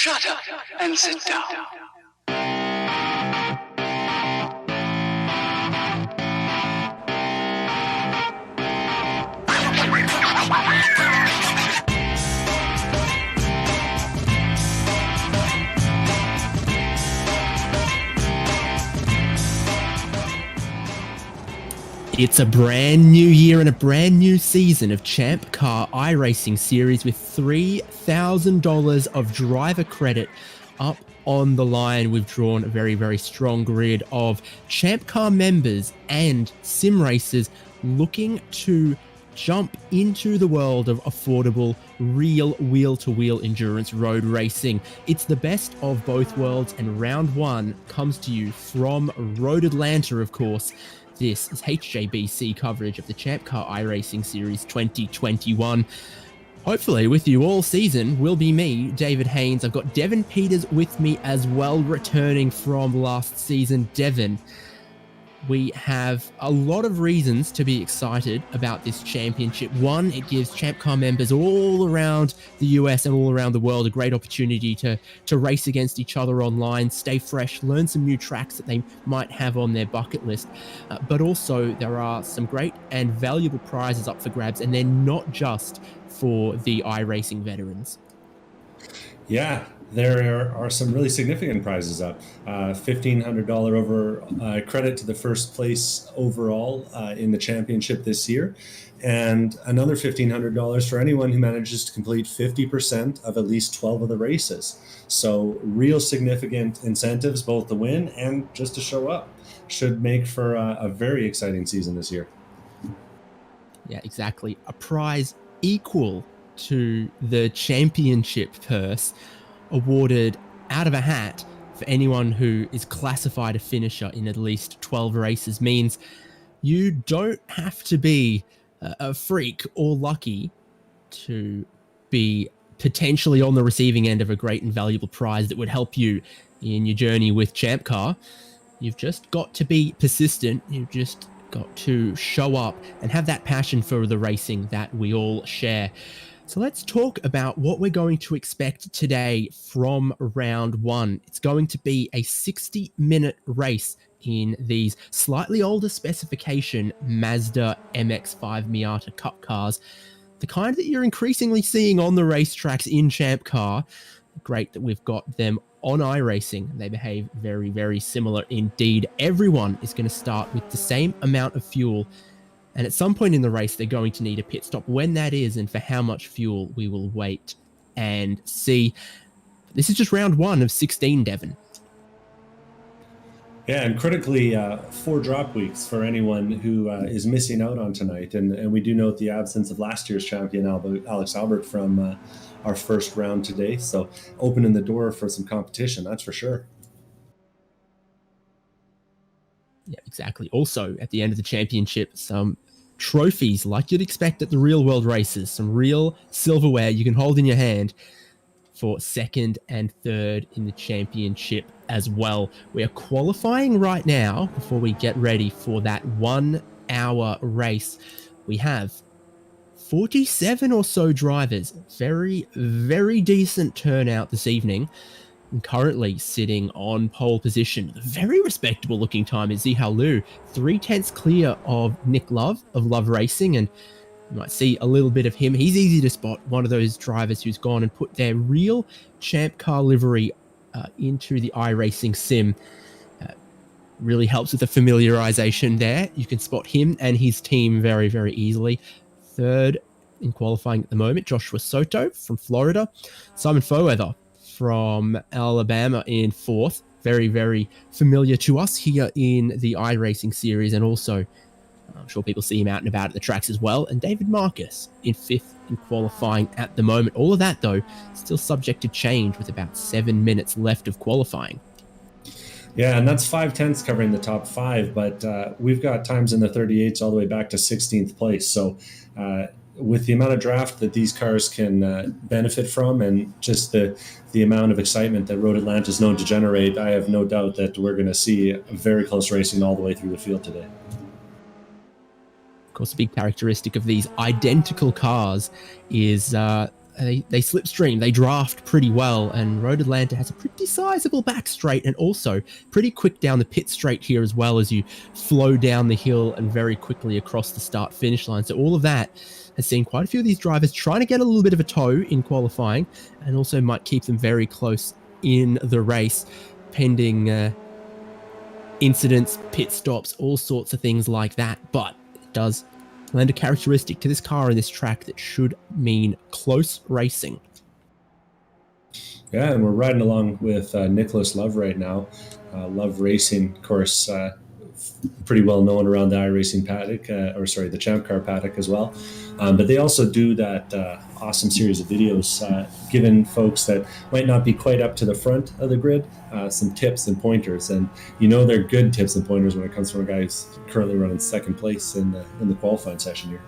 Shut up and sit down. It's a brand new year and a brand new season of ChampCar iRacing Series with $3,000 of driver credit up on the line. We've drawn a very, very strong grid of ChampCar members and sim racers looking to jump into the world of affordable, real wheel-to-wheel endurance road racing. It's the best of both worlds, and round one comes to you from Road Atlanta, of course. This is HJBC coverage of the ChampCar iRacing Series 2021. Hopefully with you all season will be me, David Haynes. I've got Devin Peters with me as well, returning from last season. Devin, we have a lot of reasons to be excited about this championship. One, it gives ChampCar members all around the US and all around the world a great opportunity to race against each other online, stay fresh, learn some new tracks that they might have on their bucket list. But also there are some great and valuable prizes up for grabs, and they're not just for the iRacing veterans. Yeah, there are some really significant prizes up. $1,500 over credit to the first place overall in the championship this year, and another $1,500 for anyone who manages to complete 50% of at least 12 of the races. So real significant incentives, both to win and just to show up. Should make for a very exciting season this year. Yeah, exactly. A prize equal to the championship purse awarded out of a hat for anyone who is classified a finisher in at least 12 races means you don't have to be a freak or lucky to be potentially on the receiving end of a great and valuable prize that would help you in your journey with ChampCar. You've just got to be persistent. You've just got to show up and have that passion for the racing that we all share. So let's talk about what we're going to expect today from round one. It's going to be a 60-minute race in these slightly older specification Mazda MX-5 Miata Cup cars, the kind that you're increasingly seeing on the racetracks in ChampCar. Great that we've got them on iRacing. They behave very, very similar indeed. Everyone is going to start with the same amount of fuel, and at some point in the race, they're going to need a pit stop. When that is and for how much fuel, we will wait and see. This is just round one of 16, Devin. Yeah, and critically, 4 drop weeks for anyone who is missing out on tonight. And we do note the absence of last year's champion, Alex Albert, from our first round today. So opening the door for some competition, that's for sure. Yeah, exactly. Also, at the end of the championship, some trophies like you'd expect at the real world races, some real silverware you can hold in your hand for second and third in the championship as well. We are qualifying right now before we get ready for that 1 hour race. We have 47 or so drivers. Very, very decent turnout this evening. And currently sitting on pole position. The very respectable looking time is Zihao Liu, 3/10 clear of Nick Love of Love Racing, and you might see a little bit of him. He's easy to spot, one of those drivers who's gone and put their real ChampCar livery into the iRacing sim. Really helps with the familiarization there. You can spot him and his team very, very easily. Third in qualifying at the moment, Joshua Soto from Florida. Simon Foweather from Alabama in fourth. Very, very familiar to us here in the iRacing series, and also I'm sure people see him out and about at the tracks as well. And David Marcus in fifth in qualifying at the moment. All of that, though, still subject to change with about 7 minutes left of qualifying. Yeah, and that's 5/10 covering the top 5, but we've got times in the 38s all the way back to 16th place. So with the amount of draft that these cars can benefit from, and just the amount of excitement that Road Atlanta is known to generate, I have no doubt that we're going to see very close racing all the way through the field today. Of course, a big characteristic of these identical cars is they slipstream, they draft pretty well, and Road Atlanta has a pretty sizable back straight and also pretty quick down the pit straight here as well as you flow down the hill and very quickly across the start finish line. So all of that has seen quite a few of these drivers trying to get a little bit of a toe in qualifying, and also might keep them very close in the race, pending incidents, pit stops, all sorts of things like that. But it does lend a characteristic to this car and this track that should mean close racing. Yeah, and we're riding along with Nicholas Love right now. Love Racing, of course, pretty well known around the iRacing paddock, the ChampCar paddock as well. But they also do that awesome series of videos, giving folks that might not be quite up to the front of the grid some tips and pointers. And they're good tips and pointers when it comes from a guy who's currently running second place in the qualifying session here.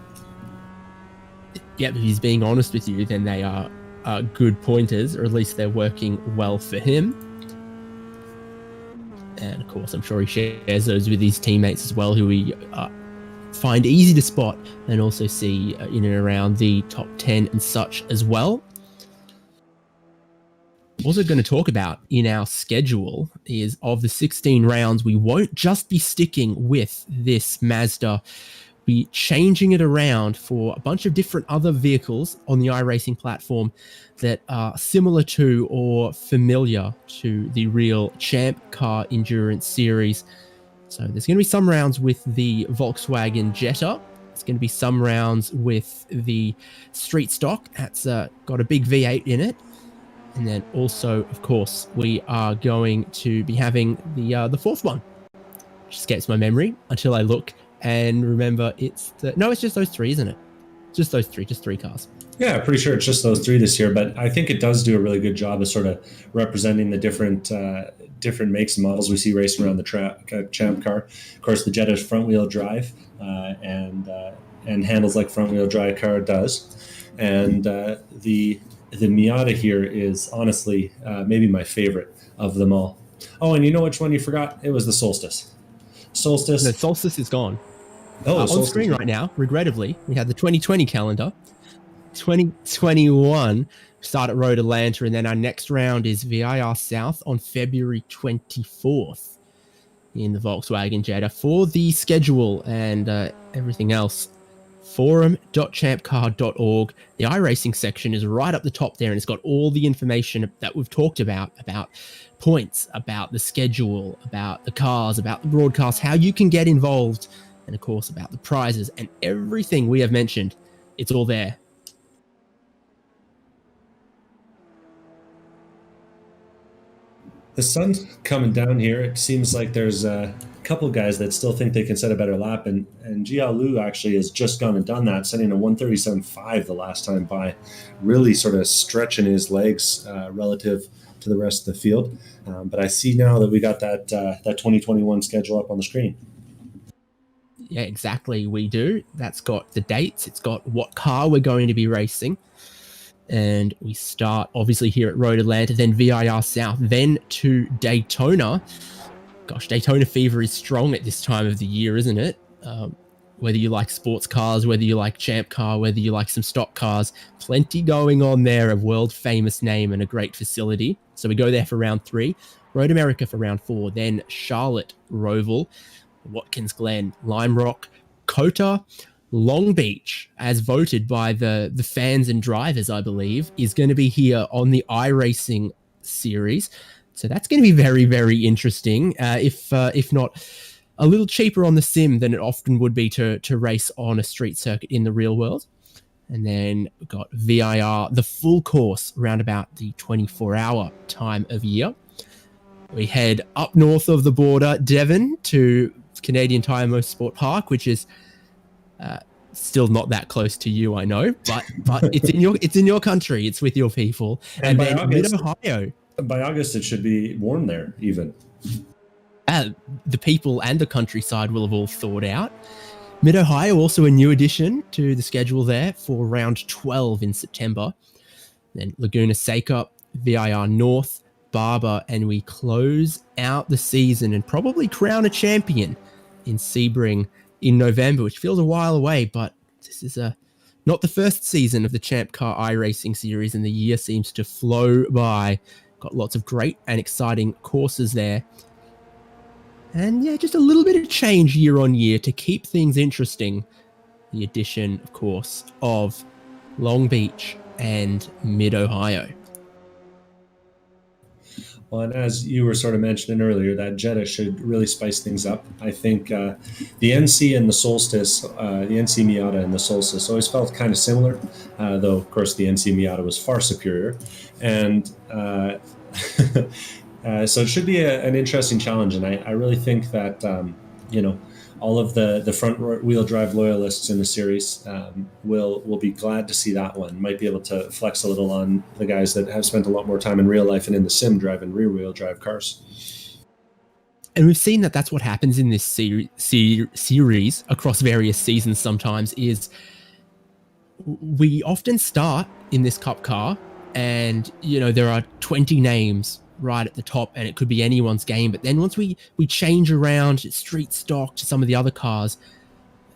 Yeah, if he's being honest with you, then they are good pointers, or at least they're working well for him. And of course, I'm sure he shares those with his teammates as well, who we find easy to spot and also see in and around the top 10 and such as well. Also going to talk about in our schedule is, of the 16 rounds, we won't just be sticking with this Mazda. Be changing it around for a bunch of different other vehicles on the iRacing platform that are similar to or familiar to the real ChampCar Endurance Series. So there's going to be some rounds with the Volkswagen Jetta. There's going to be some rounds with the Street Stock. That's got a big V8 in it. And then also, of course, we are going to be having the fourth one, which escapes my memory until I look and remember it's just those three, isn't it? Just those three, just three cars. Yeah, pretty sure it's just those three this year, but I think it does do a really good job of sort of representing the different makes and models we see racing around the track. ChampCar, of course, the Jetta's front-wheel drive and handles like front-wheel drive car does, and the Miata here is honestly maybe my favorite of them all. Oh, and you know which one you forgot? It was the Solstice. No, Solstice is gone. On screen right now, regrettably, we had the 2020 calendar. 2021 start at Road Atlanta, and then our next round is VIR South on February 24th in the Volkswagen Jetta. For the schedule and everything else, forum.champcar.org. The iRacing section is right up the top there, and it's got all the information that we've talked about points, about the schedule, about the cars, about the broadcast, how you can get involved, and of course about the prizes and everything we have mentioned. It's all there. The sun's coming down here. It seems like there's a couple guys that still think they can set a better lap, and Jia Lu actually has just gone and done that, setting a 1:37.5 the last time by, really sort of stretching his legs relative to the rest of the field. But I see now that we got that 2021 schedule up on the screen. Yeah, exactly. We do. That's got the dates. It's got what car we're going to be racing. And we start obviously here at Road Atlanta, then VIR South, then to Daytona. Gosh, Daytona fever is strong at this time of the year, isn't it? Whether you like sports cars, whether you like ChampCar, whether you like some stock cars, plenty going on there, a world famous name and a great facility. So we go there for round 3, Road America for round 4, then Charlotte, Roval, Watkins Glen, Lime Rock, Kota, Long Beach, as voted by the fans and drivers, I believe, is going to be here on the iRacing series. So that's going to be very, very interesting. If not a little cheaper on the sim than it often would be to race on a street circuit in the real world. And then we've got VIR, the full course, around about the 24-hour time of year. We head up north of the border, Devon, to Canadian Tire Motorsport Park, which is still not that close to you, I know, but it's in your country, it's with your people. And then Mid-Ohio. By August, it should be warm there, even. The people and the countryside will have all thawed out. Mid-Ohio, also a new addition to the schedule there for round 12 in September. Then Laguna Seca, VIR North, Barber, and we close out the season and probably crown a champion in Sebring in November, which feels a while away, but this is a Not the first season of the ChampCar iRacing series, and the year seems to flow by. Got lots of great and exciting courses there. And yeah, just a little bit of change year on year to keep things interesting. The addition, of course, of Long Beach and Mid-Ohio. Well, and as you were sort of mentioning earlier, that Jeddah should really spice things up. I think the NC and the Solstice, the NC Miata and the Solstice always felt kind of similar, though, of course, the NC Miata was far superior. And so it should be an interesting challenge. And I really think that, all of the front-wheel drive loyalists in the series will be glad to see that one. Might be able to flex a little on the guys that have spent a lot more time in real life and in the sim driving rear-wheel drive cars. And we've seen that that's what happens in this series across various seasons sometimes, is we often start in this Cup car and, there are 20 names right at the top and it could be anyone's game. But then once we change around street stock to some of the other cars,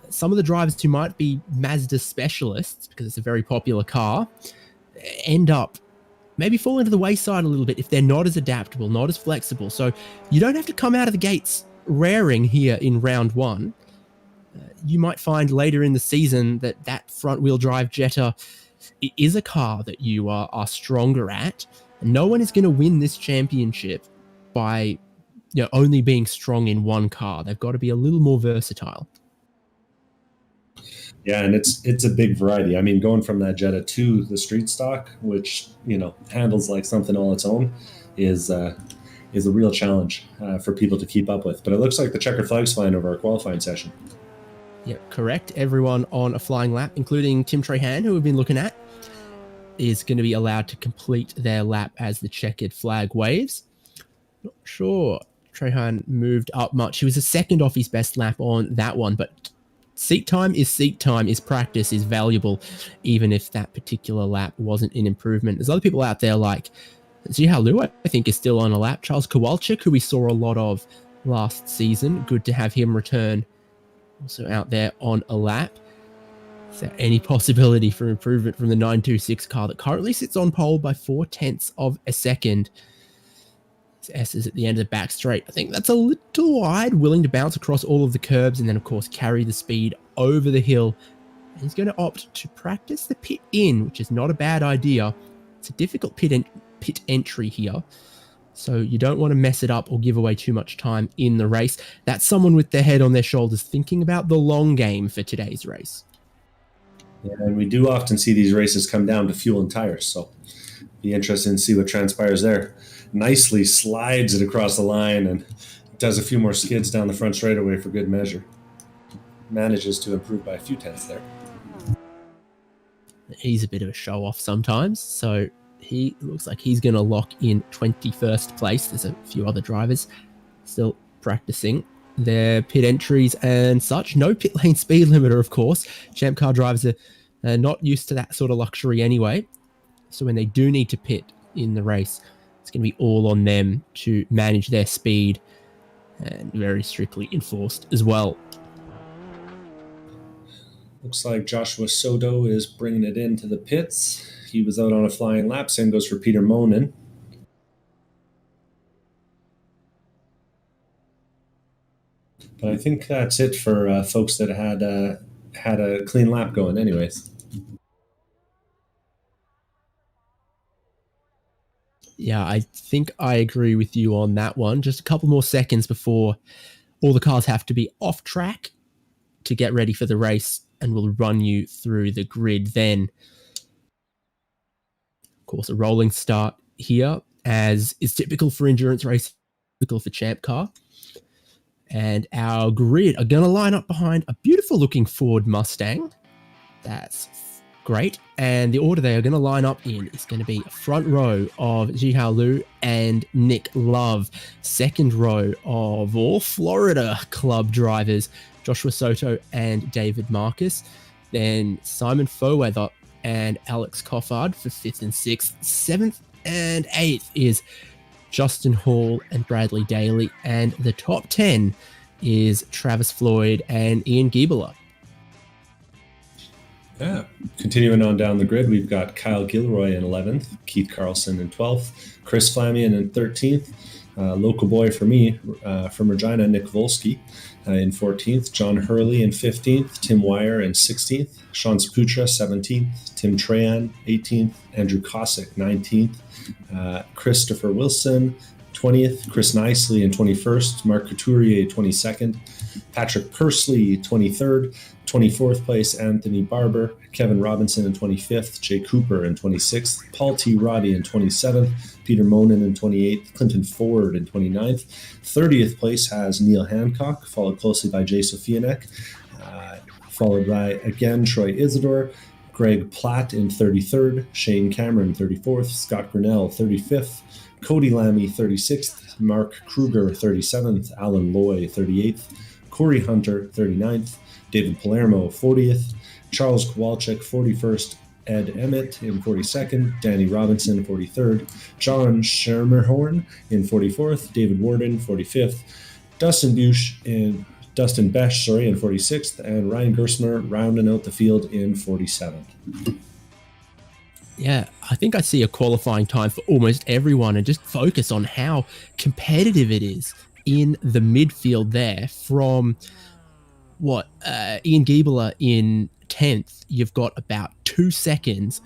some of the drivers who might be Mazda specialists, because it's a very popular car, end up maybe falling to the wayside a little bit if they're not as adaptable, not as flexible. So you don't have to come out of the gates raring here in round one. You might find later in the season that front wheel drive Jetta is a car that you are stronger at. No one is going to win this championship by only being strong in one car. They've got to be a little more versatile. Yeah, and it's a big variety. I mean, going from that Jetta to the street stock, which handles like something all its own, is a real challenge for people to keep up with. But it looks like the checkered flag's flying over our qualifying session. Yeah, correct. Everyone on a flying lap, including Tim Trahan, who we've been looking at, is going to be allowed to complete their lap as the checkered flag waves. Not sure Trahan moved up much. He was a second off his best lap on that one, but seat time is practice, is valuable, even if that particular lap wasn't an improvement. There's other people out there like Zihao Liu, I think, is still on a lap. Charles Kowalczyk, who we saw a lot of last season. Good to have him return, also out there on a lap. Is there any possibility for improvement from the 926 car that currently sits on pole by 0.4 of a second? S is at the end of the back straight. I think that's a little wide, willing to bounce across all of the curbs and then, of course, carry the speed over the hill. And he's going to opt to practice the pit in, which is not a bad idea. It's a difficult pit entry here, so you don't want to mess it up or give away too much time in the race. That's someone with their head on their shoulders thinking about the long game for today's race. Yeah, and we do often see these races come down to fuel and tires, so be interested to see what transpires there. Nicely slides it across the line and does a few more skids down the front straightaway for good measure. Manages to improve by a few tenths there. He's a bit of a show-off sometimes, so he looks like he's going to lock in 21st place. There's a few other drivers still practicing their pit entries and such. No pit lane speed limiter, of course. ChampCar drivers are not used to that sort of luxury anyway. So when they do need to pit in the race, it's going to be all on them to manage their speed, and very strictly enforced as well. Looks like Joshua Soto is bringing it into the pits. He was out on a flying lap. Same goes for Peter Monin. But I think that's it for folks that had a clean lap going anyways. Yeah, I think I agree with you on that one. Just a couple more seconds before all the cars have to be off track to get ready for the race, and we'll run you through the grid then. Of course, a rolling start here, as is typical for endurance racing, typical for ChampCar. And our grid are going to line up behind a beautiful looking Ford Mustang. That's great. And the order they are going to line up in is going to be front row of Zihao Liu and Nick Love. Second row of all Florida club drivers, Joshua Soto and David Marcus. Then Simon Foweather and Alex Coffard for 5th and 6th. 7th and 8th is Justin Hall and Bradley Daly. And the top 10 is Travis Floyd and Ian Giebler. Yeah. Continuing on down the grid, we've got Kyle Gilroy in 11th, Keith Carlson in 12th, Chris Flamion in 13th, local boy for me from Regina, Nick Volsky in 14th, John Hurley in 15th, Tim Wire in 16th, Sean Sputra 17th, Tim Trahan 18th, Andrew Cossack 19th, Christopher Wilson 20th, Chris Nicely in 21st, Mark Couturier 22nd, Patrick Pursley 23rd, 24th place, Anthony Barber, Kevin Robinson in 25th, Jay Cooper in 26th, Paul T. Roddy in 27th, Peter Monin in 28th, Clinton Ford in 29th. 30th place has Neil Hancock, followed closely by Jay Sofianek, followed by, again, Troy Isidore, Greg Platt in 33rd, Shane Cameron 34th, Scott Grinnell 35th, Cody Lamy 36th, Mark Kruger 37th, Alan Loy 38th, Corey Hunter 39th, David Palermo 40th, Charles Kowalczyk 41st, Ed Emmett in 42nd, Danny Robinson 43rd, John Schermerhorn in 44th, David Warden 45th, Dustin Besh in 46th, and Ryan Gersmer rounding out the field in 47th. Yeah, I think I see a qualifying time for almost everyone, and just focus on how competitive it is in the midfield there. From Ian Giebler in 10th, you've got about 2 seconds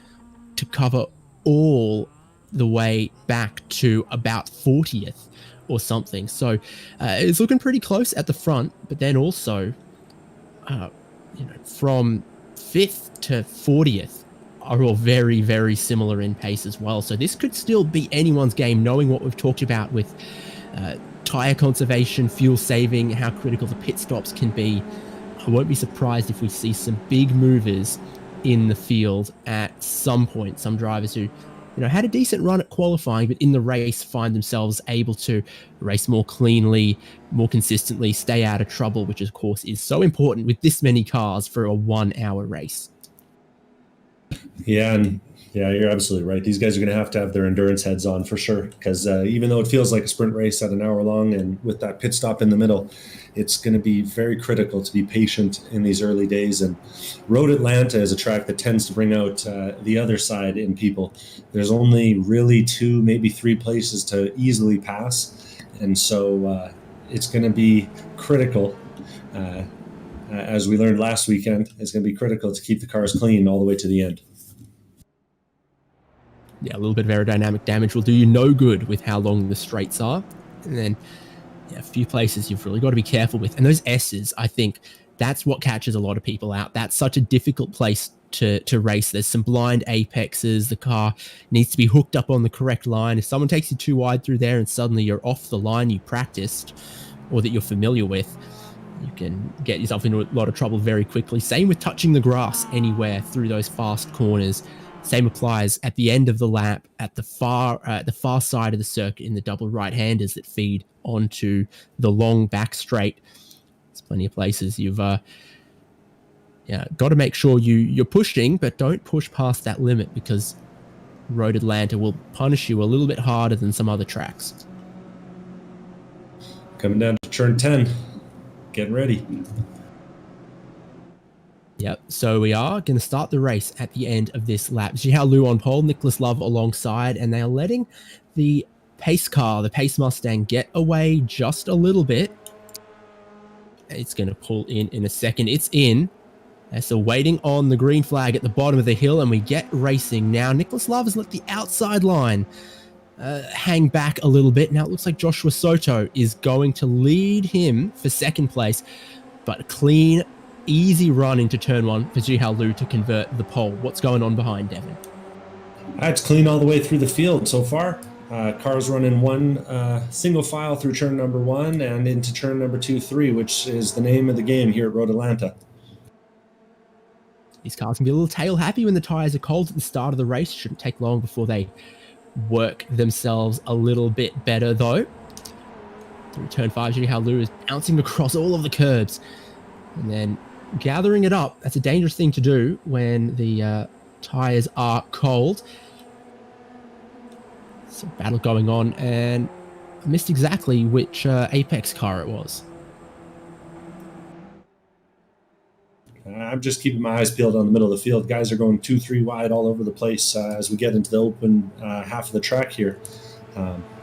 to cover all the way back to about 40th or something. So it's looking pretty close at the front, but then also from 5th to 40th are all very, very similar in pace as well. So this could still be anyone's game, knowing what we've talked about with tire conservation, fuel saving, how critical the pit stops can be. I won't be surprised if we see some big movers in the field at some point. Some drivers who had a decent run at qualifying, but in the race find themselves able to race more cleanly, more consistently, stay out of trouble, which of course is so important with this many cars for a 1-hour race. Yeah, and you're absolutely right. These guys are going to have their endurance heads on for sure, because even though it feels like a sprint race at an hour long, and with that pit stop in the middle, it's going to be very critical to be patient in these early days. And Road Atlanta is a track that tends to bring out the other side in people. There's only really 2, maybe 3 places to easily pass, and so it's going to be critical. As we learned last weekend, it's going to be critical to keep the cars clean all the way to the end. Yeah, a little bit of aerodynamic damage will do you no good with how long the straights are. And then a few places you've really got to be careful with. And those S's, I think that's what catches a lot of people out. That's such a difficult place to race. There's some blind apexes. The car needs to be hooked up on the correct line. If someone takes you too wide through there and suddenly you're off the line you practiced or that you're familiar with, you can get yourself into a lot of trouble very quickly. Same with touching the grass anywhere through those fast corners. Same applies at the end of the lap at the far side of the circuit in the double right-handers that feed onto the long back straight. There's plenty of places you've got to make sure you're pushing, but don't push past that limit, because Road Atlanta will punish you a little bit harder than some other tracks. Coming down to turn 10. Getting ready. Yep, so we are going to start the race at the end of this lap. Zhihao Lu on pole, Nicholas Love alongside, and they are letting the pace car, the Pace Mustang, get away just a little bit. It's going to pull in a second. It's in. So waiting on the green flag at the bottom of the hill, and we get racing now. Nicholas Love has let the outside line hang back a little bit. Now it looks like Joshua Soto is going to lead him for second place, but a clean, easy run into turn 1 for Zhihao Lu to convert the pole. What's going on behind, Devin? It's clean all the way through the field so far. Cars running one single file through turn number 1 and into turn number 2, 3, which is the name of the game here at Road Atlanta. These cars can be a little tail happy when the tires are cold at the start of the race. Shouldn't take long before they work themselves a little bit better, though. Through turn 5, Zhihao Lu is bouncing across all of the curbs and then gathering it up. That's a dangerous thing to do when the tires are cold. Some battle going on, and I missed exactly which Apex car it was. I'm just keeping my eyes peeled on the middle of the field. Guys are going 2-3 wide all over the place as we get into the open half of the track here.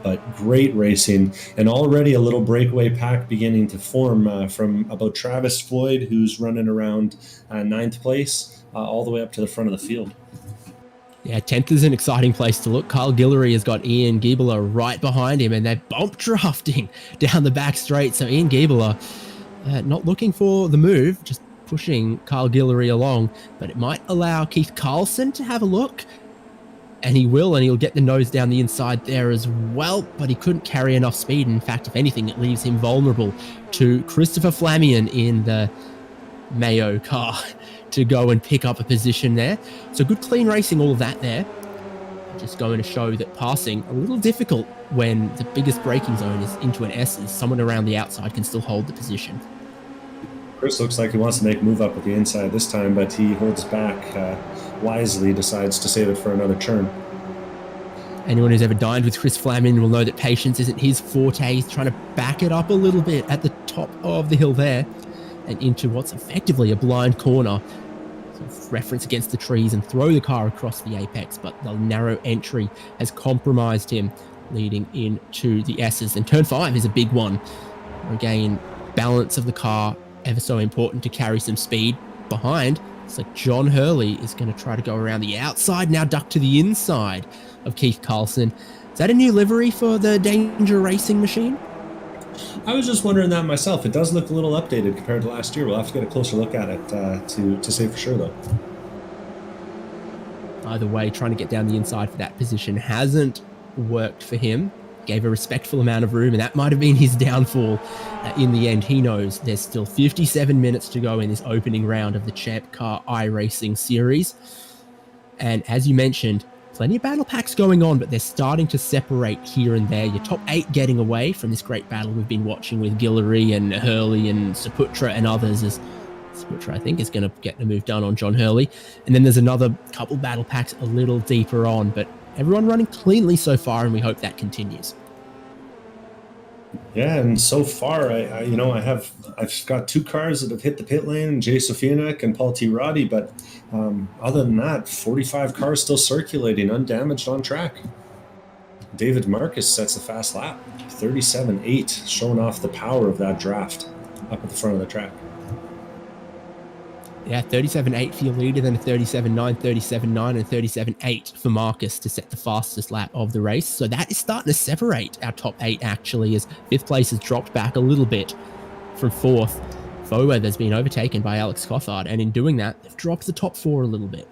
But great racing, and already a little breakaway pack beginning to form from about Travis Floyd, who's running around 9th place, all the way up to the front of the field. Yeah, 10th is an exciting place to look. Kyle Guillory has got Ian Giebler right behind him, and they're bump drafting down the back straight. So Ian Giebler not looking for the move, just pushing Kyle Guillory along, but it might allow Keith Carlson to have a look. And he will, and he'll get the nose down the inside there as well, but he couldn't carry enough speed. In fact, if anything, it leaves him vulnerable to Christopher Flamion in the Mayo car to go and pick up a position there. So good clean racing, all of that there. Just going to show that passing a little difficult when the biggest braking zone is into an S, as someone around the outside can still hold the position. Chris looks like he wants to make a move up with the inside this time, but he holds back wisely, decides to save it for another turn. Anyone who's ever dined with Chris Flamin will know that patience isn't his forte. He's trying to back it up a little bit at the top of the hill there and into what's effectively a blind corner. Sort of reference against the trees and throw the car across the apex, but the narrow entry has compromised him, leading into the S's. And turn 5 is a big one. Again, balance of the car, ever so important to carry some speed behind. So John Hurley is going to try to go around the outside, now duck to the inside of Keith Carlson. Is that a new livery for the Danger Racing machine? I was just wondering that myself. It does look a little updated compared to last year. We'll have to get a closer look at it to say for sure, though. Either way, trying to get down the inside for that position hasn't worked for him. Gave a respectful amount of room, and that might have been his downfall in the end. He knows there's still 57 minutes to go in this opening round of the ChampCar iRacing series. And as you mentioned, plenty of battle packs going on, but they're starting to separate here and there. Your top 8 getting away from this great battle we've been watching with Guillory and Hurley and Saputra and others, as Saputra, I think, is going to get the move done on John Hurley. And then there's another couple battle packs a little deeper on, but everyone running cleanly so far, and we hope that continues. Yeah, and so far, I've got 2 cars that have hit the pit lane, Jay Sofianek and Paul T. Roddy, but other than that, 45 cars still circulating, undamaged on track. David Marcus sets a fast lap, 37.8, showing off the power of that draft up at the front of the track. Yeah, 37.8 for your leader, then a 37.9, 37.9, and 37.8 for Marcus to set the fastest lap of the race. So that is starting to separate our top 8, actually, as 5th place has dropped back a little bit from 4th. Foweather's been overtaken by Alex Cothard, and in doing that, they've dropped the top 4 a little bit.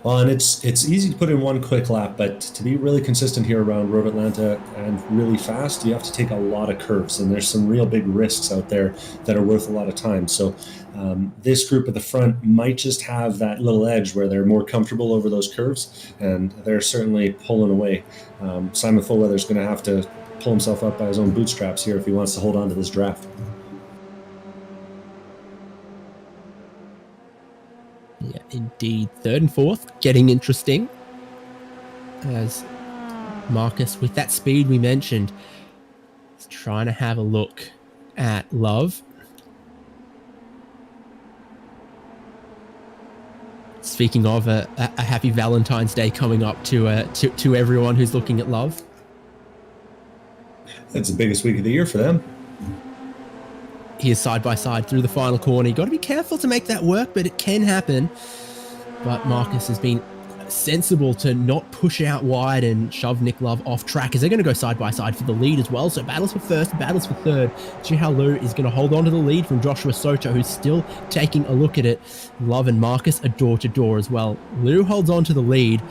Well, and it's easy to put in one quick lap, but to be really consistent here around Road Atlanta and really fast, you have to take a lot of curves, and there's some real big risks out there that are worth a lot of time. So this group at the front might just have that little edge where they're more comfortable over those curves, and they're certainly pulling away. Simon Foweather's going to have to pull himself up by his own bootstraps here if he wants to hold on to this draft. Yeah, indeed. 3rd and 4th getting interesting, as Marcus, with that speed we mentioned, is trying to have a look at Love. Speaking of a happy Valentine's Day coming up to everyone who's looking at Love. It's the biggest week of the year for them. He is side by side through the final corner. You've got to be careful to make that work, but it can happen. But Marcus has been sensible to not push out wide and shove Nick Love off track, as they're going to go side by side for the lead as well. So battles for 1st, battles for 3rd. Jihao Lu is going to hold on to the lead from Joshua Soto, who's still taking a look at it. Love and Marcus are door to door as well. Lu holds on to the lead.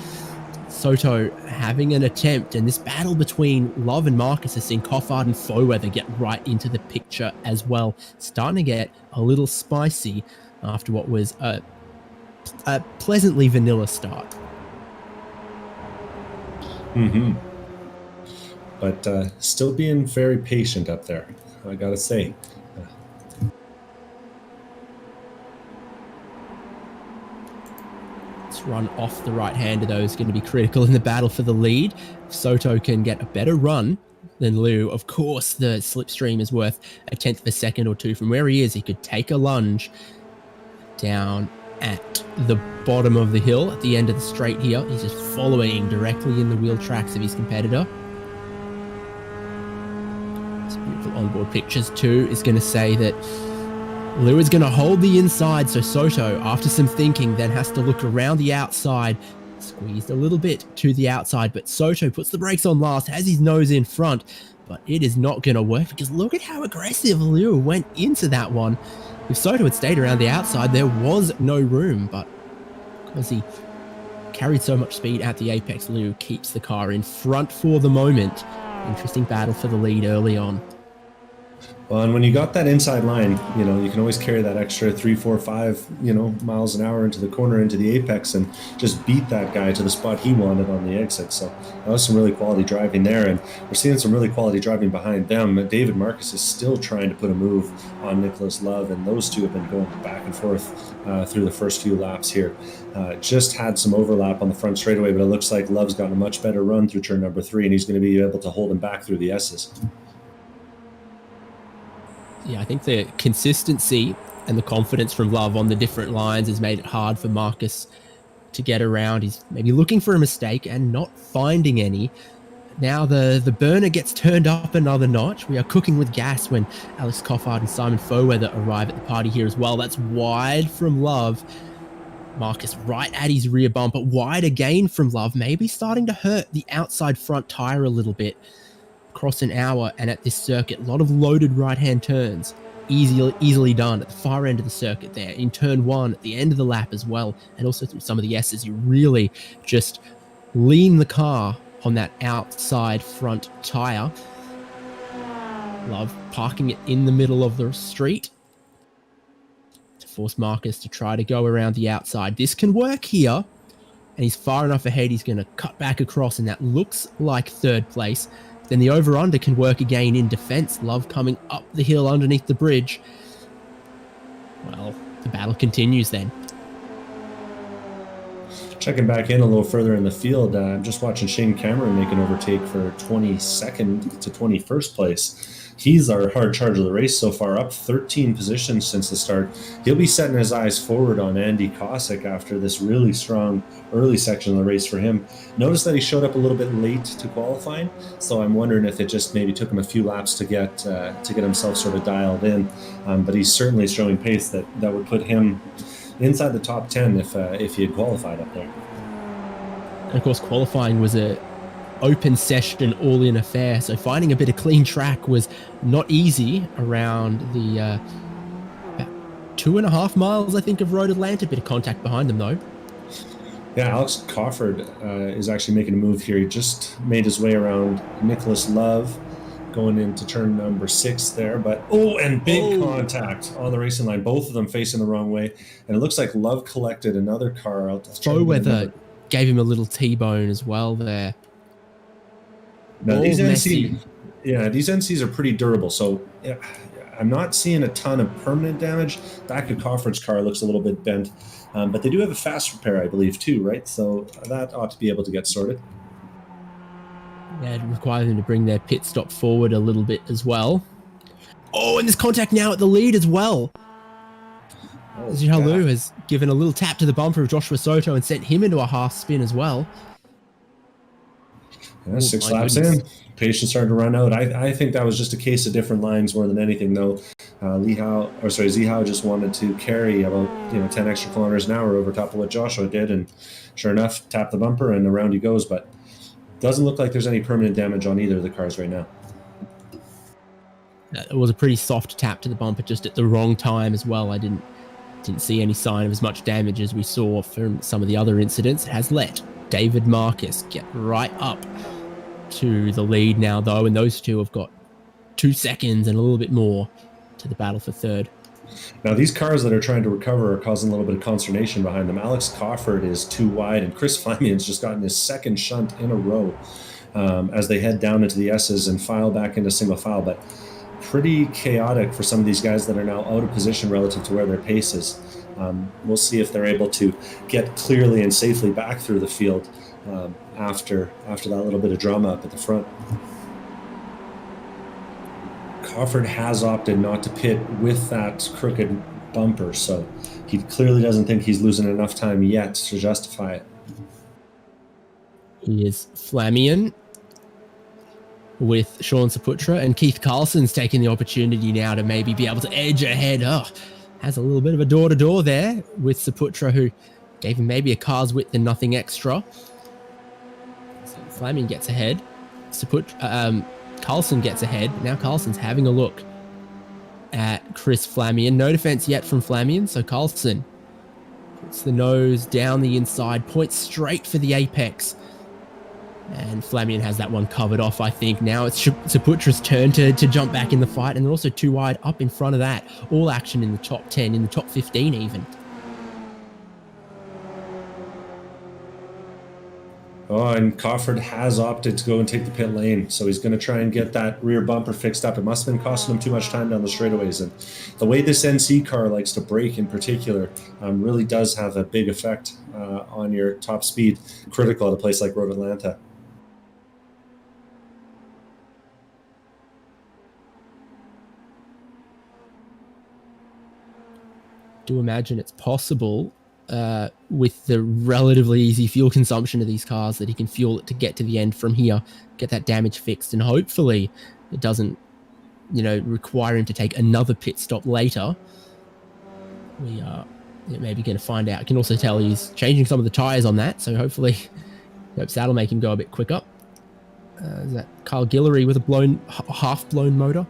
Soto having an attempt, and this battle between Love and Marcus has seen Coffard and Foweather get right into the picture as well. Starting to get a little spicy after what was a pleasantly vanilla start. But still being very patient up there, I gotta say. Run off the right-hander, though, is going to be critical in the battle for the lead. If Soto can get a better run, than Liu. Of course, the slipstream is worth a tenth of a second or two from where he is. He could take a lunge down at the bottom of the hill at the end of the straight here. He's just following directly in the wheel tracks of his competitor. This beautiful onboard pictures too is going to say that Liu is going to hold the inside, so Soto, after some thinking, then has to look around the outside, squeezed a little bit to the outside, but Soto puts the brakes on last, has his nose in front, but it is not going to work because look at how aggressive Liu went into that one. If Soto had stayed around the outside, there was no room, but because he carried so much speed at the apex, Liu keeps the car in front for the moment. Interesting battle for the lead early on. Well, and when you got that inside line, you can always carry that extra 3, 4, 5, miles an hour into the corner, into the apex, and just beat that guy to the spot he wanted on the exit. So that was some really quality driving there, and we're seeing some really quality driving behind them. David Marcus is still trying to put a move on Nicholas Love, and those two have been going back and forth through the first few laps here. Just had some overlap on the front straightaway, but it looks like Love's gotten a much better run through turn number 3, and he's going to be able to hold him back through the S's. Yeah, I think the consistency and the confidence from Love on the different lines has made it hard for Marcus to get around. He's maybe looking for a mistake and not finding any. Now the burner gets turned up another notch. We are cooking with gas when Alex Coffard and Simon Foweather arrive at the party here as well. That's wide from Love. Marcus right at his rear bumper, wide again from Love, maybe starting to hurt the outside front tire a little bit. Across an hour, and at this circuit, a lot of loaded right-hand turns, easily done at the far end of the circuit there, in turn 1, at the end of the lap as well, and also through some of the S's. You really just lean the car on that outside front tire. Love parking it in the middle of the street to force Marcus to try to go around the outside. This can work here, and he's far enough ahead, he's going to cut back across, and that looks like third place. Then the over-under can work again in defense. Love coming up the hill underneath the bridge. Well, the battle continues then. Checking back in a little further in the field, I'm just watching Shane Cameron make an overtake for 22nd to 21st place. He's our hard charge of the race so far, up 13 positions since the start. He'll be setting his eyes forward on Andy Kosick after this really strong early section of the race for him. Notice that he showed up a little bit late to qualifying, so I'm wondering if it just maybe took him a few laps to get himself sort of dialed in. But he's certainly showing pace that would put him inside the top 10 if he had qualified up there. And of course, qualifying was a open session, all-in affair, so finding a bit of clean track was not easy around the about 2.5 miles, I think, of Road Atlanta. A bit of contact behind them, though. Yeah, Alex Coffard is actually making a move here. He just made his way around Nicholas Love, going into turn number 6 there, but big contact on the racing line, both of them facing the wrong way, and it looks like Love collected another car out. Foweather gave him a little T-bone as well there. Now these NCs are pretty durable, so I'm not seeing a ton of permanent damage. Back of Coffard's car looks a little bit bent, but they do have a fast repair, I believe, too, right? So that ought to be able to get sorted. Yeah, it requires them to bring their pit stop forward a little bit as well. Oh, and there's contact now at the lead as well. Zihalu has given a little tap to the bumper of Joshua Soto and sent him into a half spin as well. Yeah, 6 laps in, patience starting to run out. I think that was just a case of different lines more than anything, though. Zihao just wanted to carry about 10 extra kilometers an hour over top of what Joshua did, and sure enough, tap the bumper and around he goes. But doesn't look like there's any permanent damage on either of the cars right now. It was a pretty soft tap to the bumper, just at the wrong time as well. I didn't see any sign of as much damage as we saw from some of the other incidents. It has let David Marcus get right up to the lead now, though, and those two have got 2 seconds and a little bit more to the battle for third. Now, these cars that are trying to recover are causing a little bit of consternation behind them. Alex Coffard is too wide, and Chris Flamion's just gotten his second shunt in a row as they head down into the S's and file back into single file. But pretty chaotic for some of these guys that are now out of position relative to where their pace is. We'll see if they're able to get clearly and safely back through the field after that little bit of drama up at the front. Crawford has opted not to pit with that crooked bumper, so he clearly doesn't think he's losing enough time yet to justify it. Here's Flamian with Sean Saputra, and Keith Carlson's taking the opportunity now to maybe be able to edge ahead. Has a little bit of a door-to-door there with Saputra, who gave him maybe a car's width and nothing extra. So Flamian gets ahead. Carlson gets ahead. Now Carlson's having a look at Chris Flamian. No defense yet from Flamian, so Carlson puts the nose down the inside, points straight for the apex. And Flamian has that one covered off, I think. Now it's Saputra's turn to jump back in the fight, and they're also too wide up in front of that. All action in the top 10, in the top 15 even. Oh, and Crawford has opted to go and take the pit lane, so he's going to try and get that rear bumper fixed up. It must have been costing him too much time down the straightaways, and the way this NC car likes to brake in particular really does have a big effect on your top speed, critical at a place like Road Atlanta. Do imagine it's possible with the relatively easy fuel consumption of these cars that he can fuel it to get to the end from here, get that damage fixed, and hopefully it doesn't, require him to take another pit stop later. We are maybe going to find out. I can also tell he's changing some of the tires on that, so hopefully that'll make him go a bit quicker. Is that Kyle Guillory with a half-blown motor?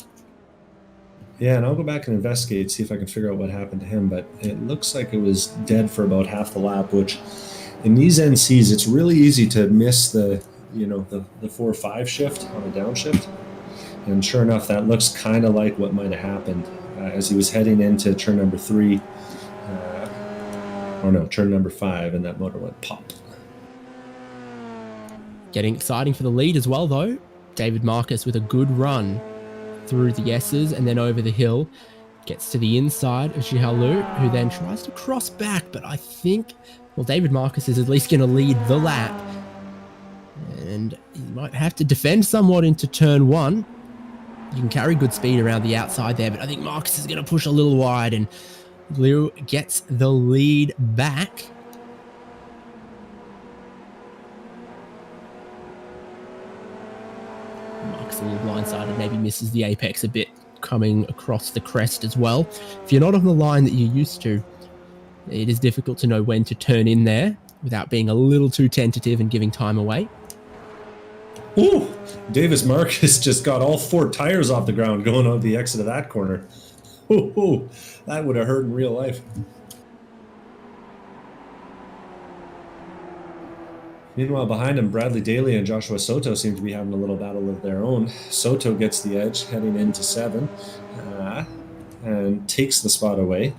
Yeah, and I'll go back and investigate, see if I can figure out what happened to him, but it looks like it was dead for about half the lap, which in these NCs, it's really easy to miss the 4-5 shift on a downshift. And sure enough, that looks kind of like what might have happened as he was heading into turn number 3, turn number 5, and that motor went pop. Getting exciting for the lead as well, though. David Marcus with a good run through the S's and then over the hill, gets to the inside of Jihalu, who then tries to cross back, but I think, David Marcus is at least going to lead the lap, and he might have to defend somewhat into turn 1. You can carry good speed around the outside there, but I think Marcus is going to push a little wide, and Liu gets the lead back. Marcus a little blindsided, maybe misses the apex a bit coming across the crest as well. If you're not on the line that you're used to, it is difficult to know when to turn in there without being a little too tentative and giving time away. Ooh, Davis Marcus just got all 4 tires off the ground going out the exit of that corner. Ooh, that would have hurt in real life. Meanwhile, behind him, Bradley Daly and Joshua Soto seem to be having a little battle of their own. Soto gets the edge heading into 7 and takes the spot away.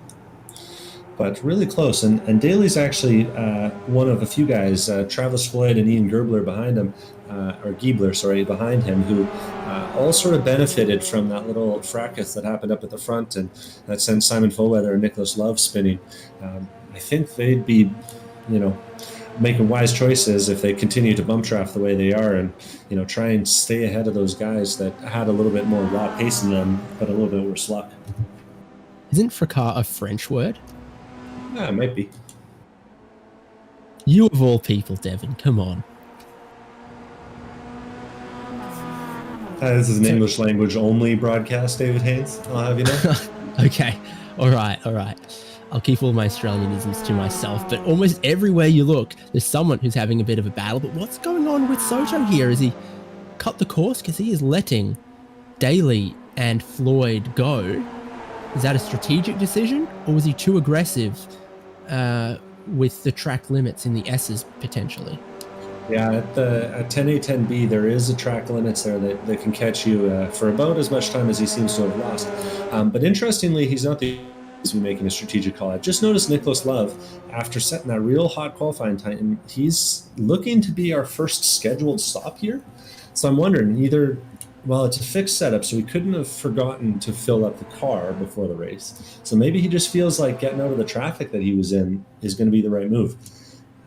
But really close. And Daly's actually one of a few guys, Travis Floyd and Ian Giebler behind him, behind him, who all sort of benefited from that little fracas that happened up at the front and that sent Simon Foweather and Nicholas Love spinning. I think they'd be, making wise choices if they continue to bump draft the way they are and, try and stay ahead of those guys that had a little bit more raw pace in them, but a little bit worse luck. Isn't fracas a French word? Yeah, it might be. You of all people, Devin, come on. This is an English language only broadcast, David Haynes. I'll have you know. Okay. All right. I'll keep all my Australianisms to myself, but almost everywhere you look, there's someone who's having a bit of a battle. But what's going on with Soto here? Is he cut the course? Because he is letting Daly and Floyd go. Is that a strategic decision, or was he too aggressive with the track limits in the S's potentially? Yeah, at 10A, 10B, there is a track limits there that can catch you for about as much time as he seems to have lost. But interestingly, he's not the making a strategic call. I've just noticed Nicholas Love, after setting that real hot qualifying time, he's looking to be our first scheduled stop here. So I'm wondering it's a fixed setup, so he couldn't have forgotten to fill up the car before the race. So maybe he just feels like getting out of the traffic that he was in is going to be the right move.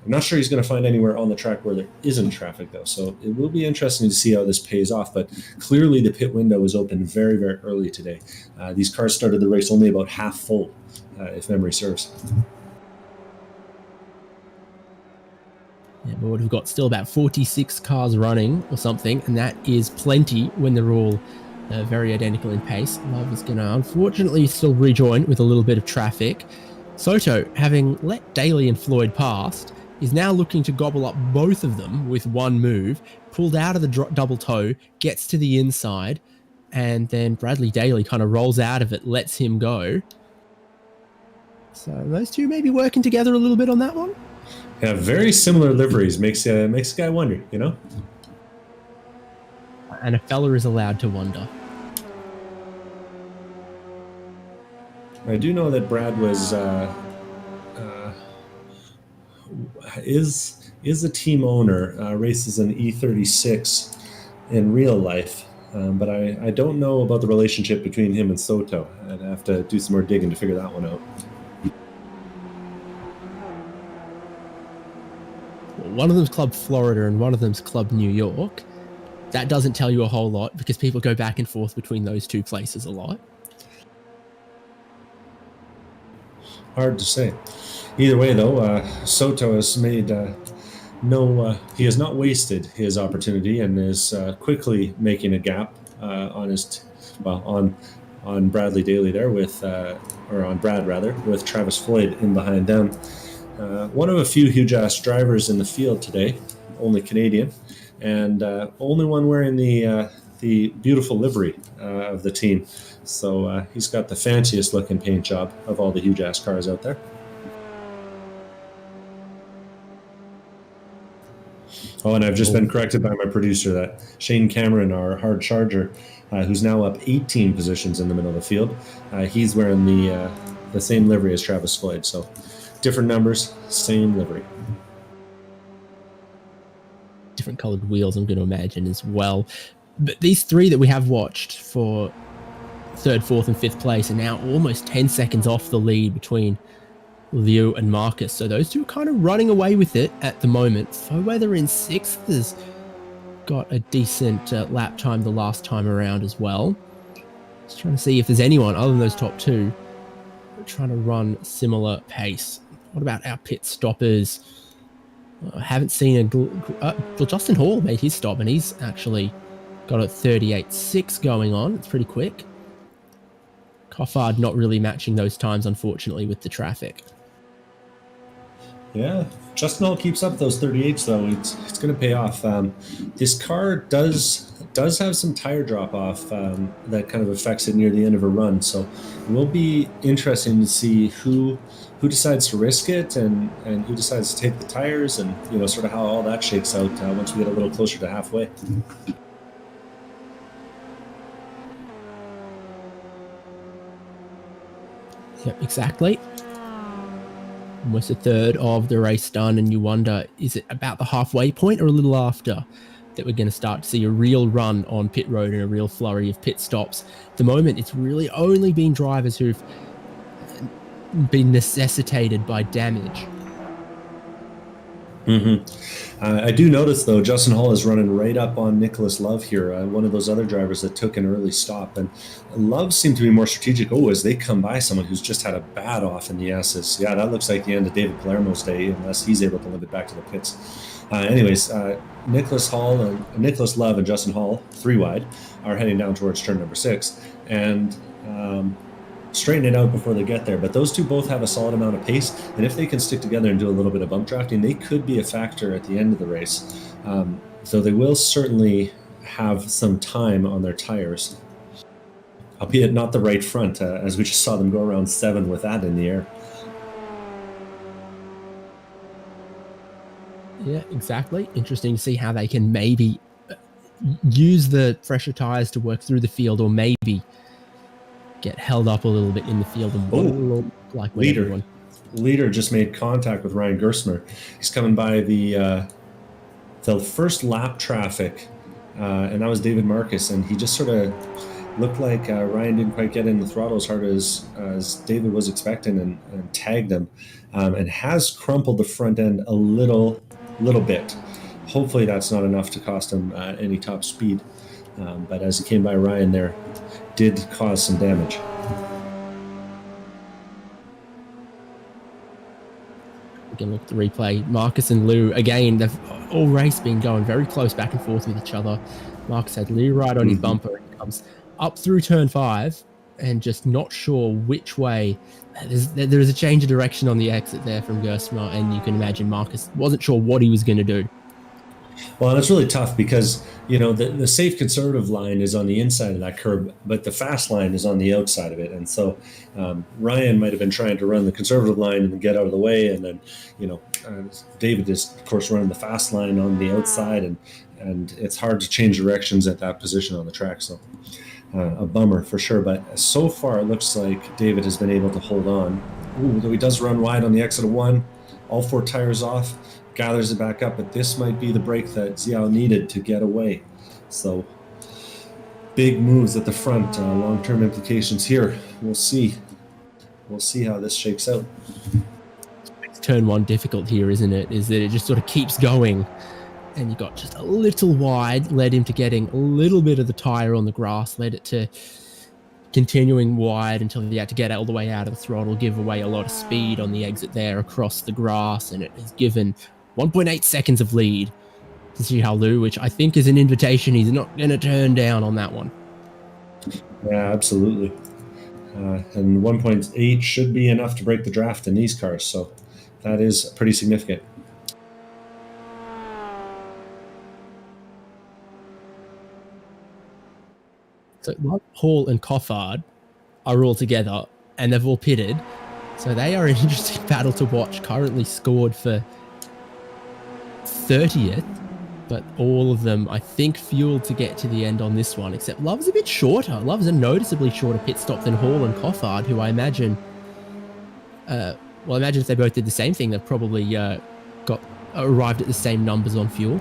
I'm not sure he's going to find anywhere on the track where there isn't traffic, though. So it will be interesting to see how this pays off. But clearly the pit window was open very, very early today. These cars started the race only about half full, if memory serves. Yeah, but we've got still about 46 cars running or something, and that is plenty when they're all very identical in pace. Love is going to unfortunately still rejoin with a little bit of traffic. Soto, having let Daly and Floyd past, is now looking to gobble up both of them with one move, pulled out of the double toe, gets to the inside, and then Bradley Daly kind of rolls out of it, lets him go. So those two may be working together a little bit on that one. Yeah, very similar liveries. Makes a guy wonder, you know? And a fella is allowed to wonder. I do know that Brad was is a team owner, races an E36 in real life, but I don't know about the relationship between him and Soto. I'd have to do some more digging to figure that one out. One of them's Club Florida and one of them's Club New York. That doesn't tell you a whole lot because people go back and forth between those two places a lot. Hard to say. Either way, though, Soto has made he has not wasted his opportunity and is quickly making a gap on Bradley Daly there or on Brad rather, with Travis Floyd in behind them. One of a few huge-ass drivers in the field today, only Canadian, and only one wearing the beautiful livery of the team. So he's got the fanciest looking paint job of all the huge-ass cars out there. Oh, and I've just been corrected by my producer that Shane Cameron, our hard charger, who's now up 18 positions in the middle of the field, he's wearing the same livery as Travis Floyd. So different numbers, same livery. Different colored wheels, I'm going to imagine, as well. But these three that we have watched for third, fourth, and fifth place are now almost 10 seconds off the lead between Leo and Marcus. So those two are kind of running away with it at the moment. Foweather in sixth has got a decent lap time the last time around as well. Just trying to see if there's anyone other than those top two trying to run similar pace. What about our pit stoppers? I haven't seen well, Justin Hall made his stop and he's actually got a 38.6 going on. It's pretty quick. Coffard not really matching those times, unfortunately, with the traffic. Yeah, Justin Hall keeps up those 38s though. It's going to pay off. This car does have some tire drop off that kind of affects it near the end of a run. So it will be interesting to see who decides to risk it and who decides to take the tires and sort of how all that shakes out once we get a little closer to halfway. Yep, exactly. Almost a third of the race done, and you wonder, is it about the halfway point or a little after that we're going to start to see a real run on pit road and a real flurry of pit stops? At the moment, it's really only been drivers who've been necessitated by damage. I do notice, though, Justin Hall is running right up on Nicholas Love here, one of those other drivers that took an early stop. And Love seemed to be more strategic. As they come by someone who's just had a bad off in the S's. Yeah, that looks like the end of David Palermo's day, unless he's able to limp it back to the pits. Nicholas Love and Justin Hall, 3 wide, are heading down towards turn number 6. And straighten it out before they get there. But those two both have a solid amount of pace, and if they can stick together and do a little bit of bump drafting, they could be a factor at the end of the race. So they will certainly have some time on their tires, albeit not the right front, as we just saw them go around 7 with that in the air. Yeah, exactly. Interesting to see how they can maybe use the fresher tires to work through the field, or maybe get held up a little bit in the field and like Leader just made contact with Ryan Gersmer. He's coming by the first lap traffic, and that was David Marcus, and he just sort of Looked like Ryan didn't quite get in the throttle as hard as David was expecting, and tagged him, and has crumpled the front end a little bit. Hopefully that's not enough to cost him any top speed. But as he came by Ryan there, did cause some damage. We can look at the replay. Marcus and Lou, again, they've all race been going very close back and forth with each other. Marcus had Lou right on his bumper, and he comes up through turn 5 and just not sure which way. There is a change of direction on the exit there from Gersma, and you can imagine Marcus wasn't sure what he was going to do. Well, and it's really tough because, the safe conservative line is on the inside of that curb, but the fast line is on the outside of it. And so Ryan might have been trying to run the conservative line and get out of the way. And then, David is, of course, running the fast line on the outside. And it's hard to change directions at that position on the track. So a bummer for sure. But so far, it looks like David has been able to hold on. Ooh, though he does run wide on the exit of 1, all 4 tires off. Gathers it back up, but this might be the break that Xiao needed to get away. So big moves at the front, long-term implications here. We'll see how this shakes out. It's turn 1 difficult here, isn't it? Is that it just sort of keeps going, and you got just a little wide, led him to getting a little bit of the tire on the grass, led it to continuing wide until he had to get all the way out of the throttle, give away a lot of speed on the exit there across the grass, and it has given 1.8 seconds of lead to Xiao Lu, which I think is an invitation he's not going to turn down on that one. Yeah, absolutely. And 1.8 should be enough to break the draft in these cars, so that is pretty significant. So Hall and Coffard are all together, and they've all pitted, so they are an interesting battle to watch. Currently scored for 30th, but all of them, I think, fueled to get to the end on this one, except Love's a bit shorter. Love's a noticeably shorter pit stop than Hall and Coffard, who I imagine, imagine if they both did the same thing, they've probably arrived at the same numbers on fuel.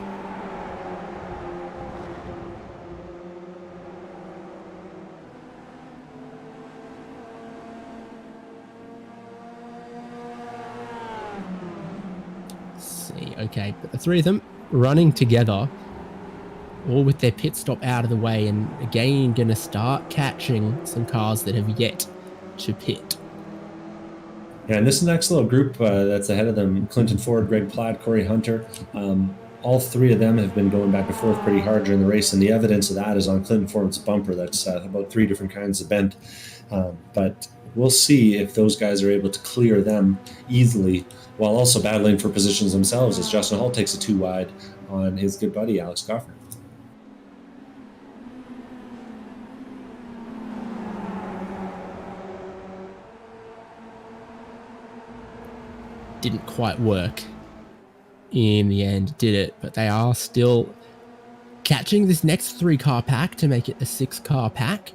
Okay, but the 3 of them running together, all with their pit stop out of the way, and again going to start catching some cars that have yet to pit. Yeah, and this next little group that's ahead of them, Clinton Ford, Greg Platt, Corey Hunter, all 3 of them have been going back and forth pretty hard during the race, and the evidence of that is on Clinton Ford's bumper. That's about 3 different kinds of bent. But we'll see if those guys are able to clear them easily while also battling for positions themselves, as Justin Hall takes a 2 wide on his good buddy, Alex Goffner. Didn't quite work in the end, did it? But they are still catching this next 3-car pack to make it a 6-car pack.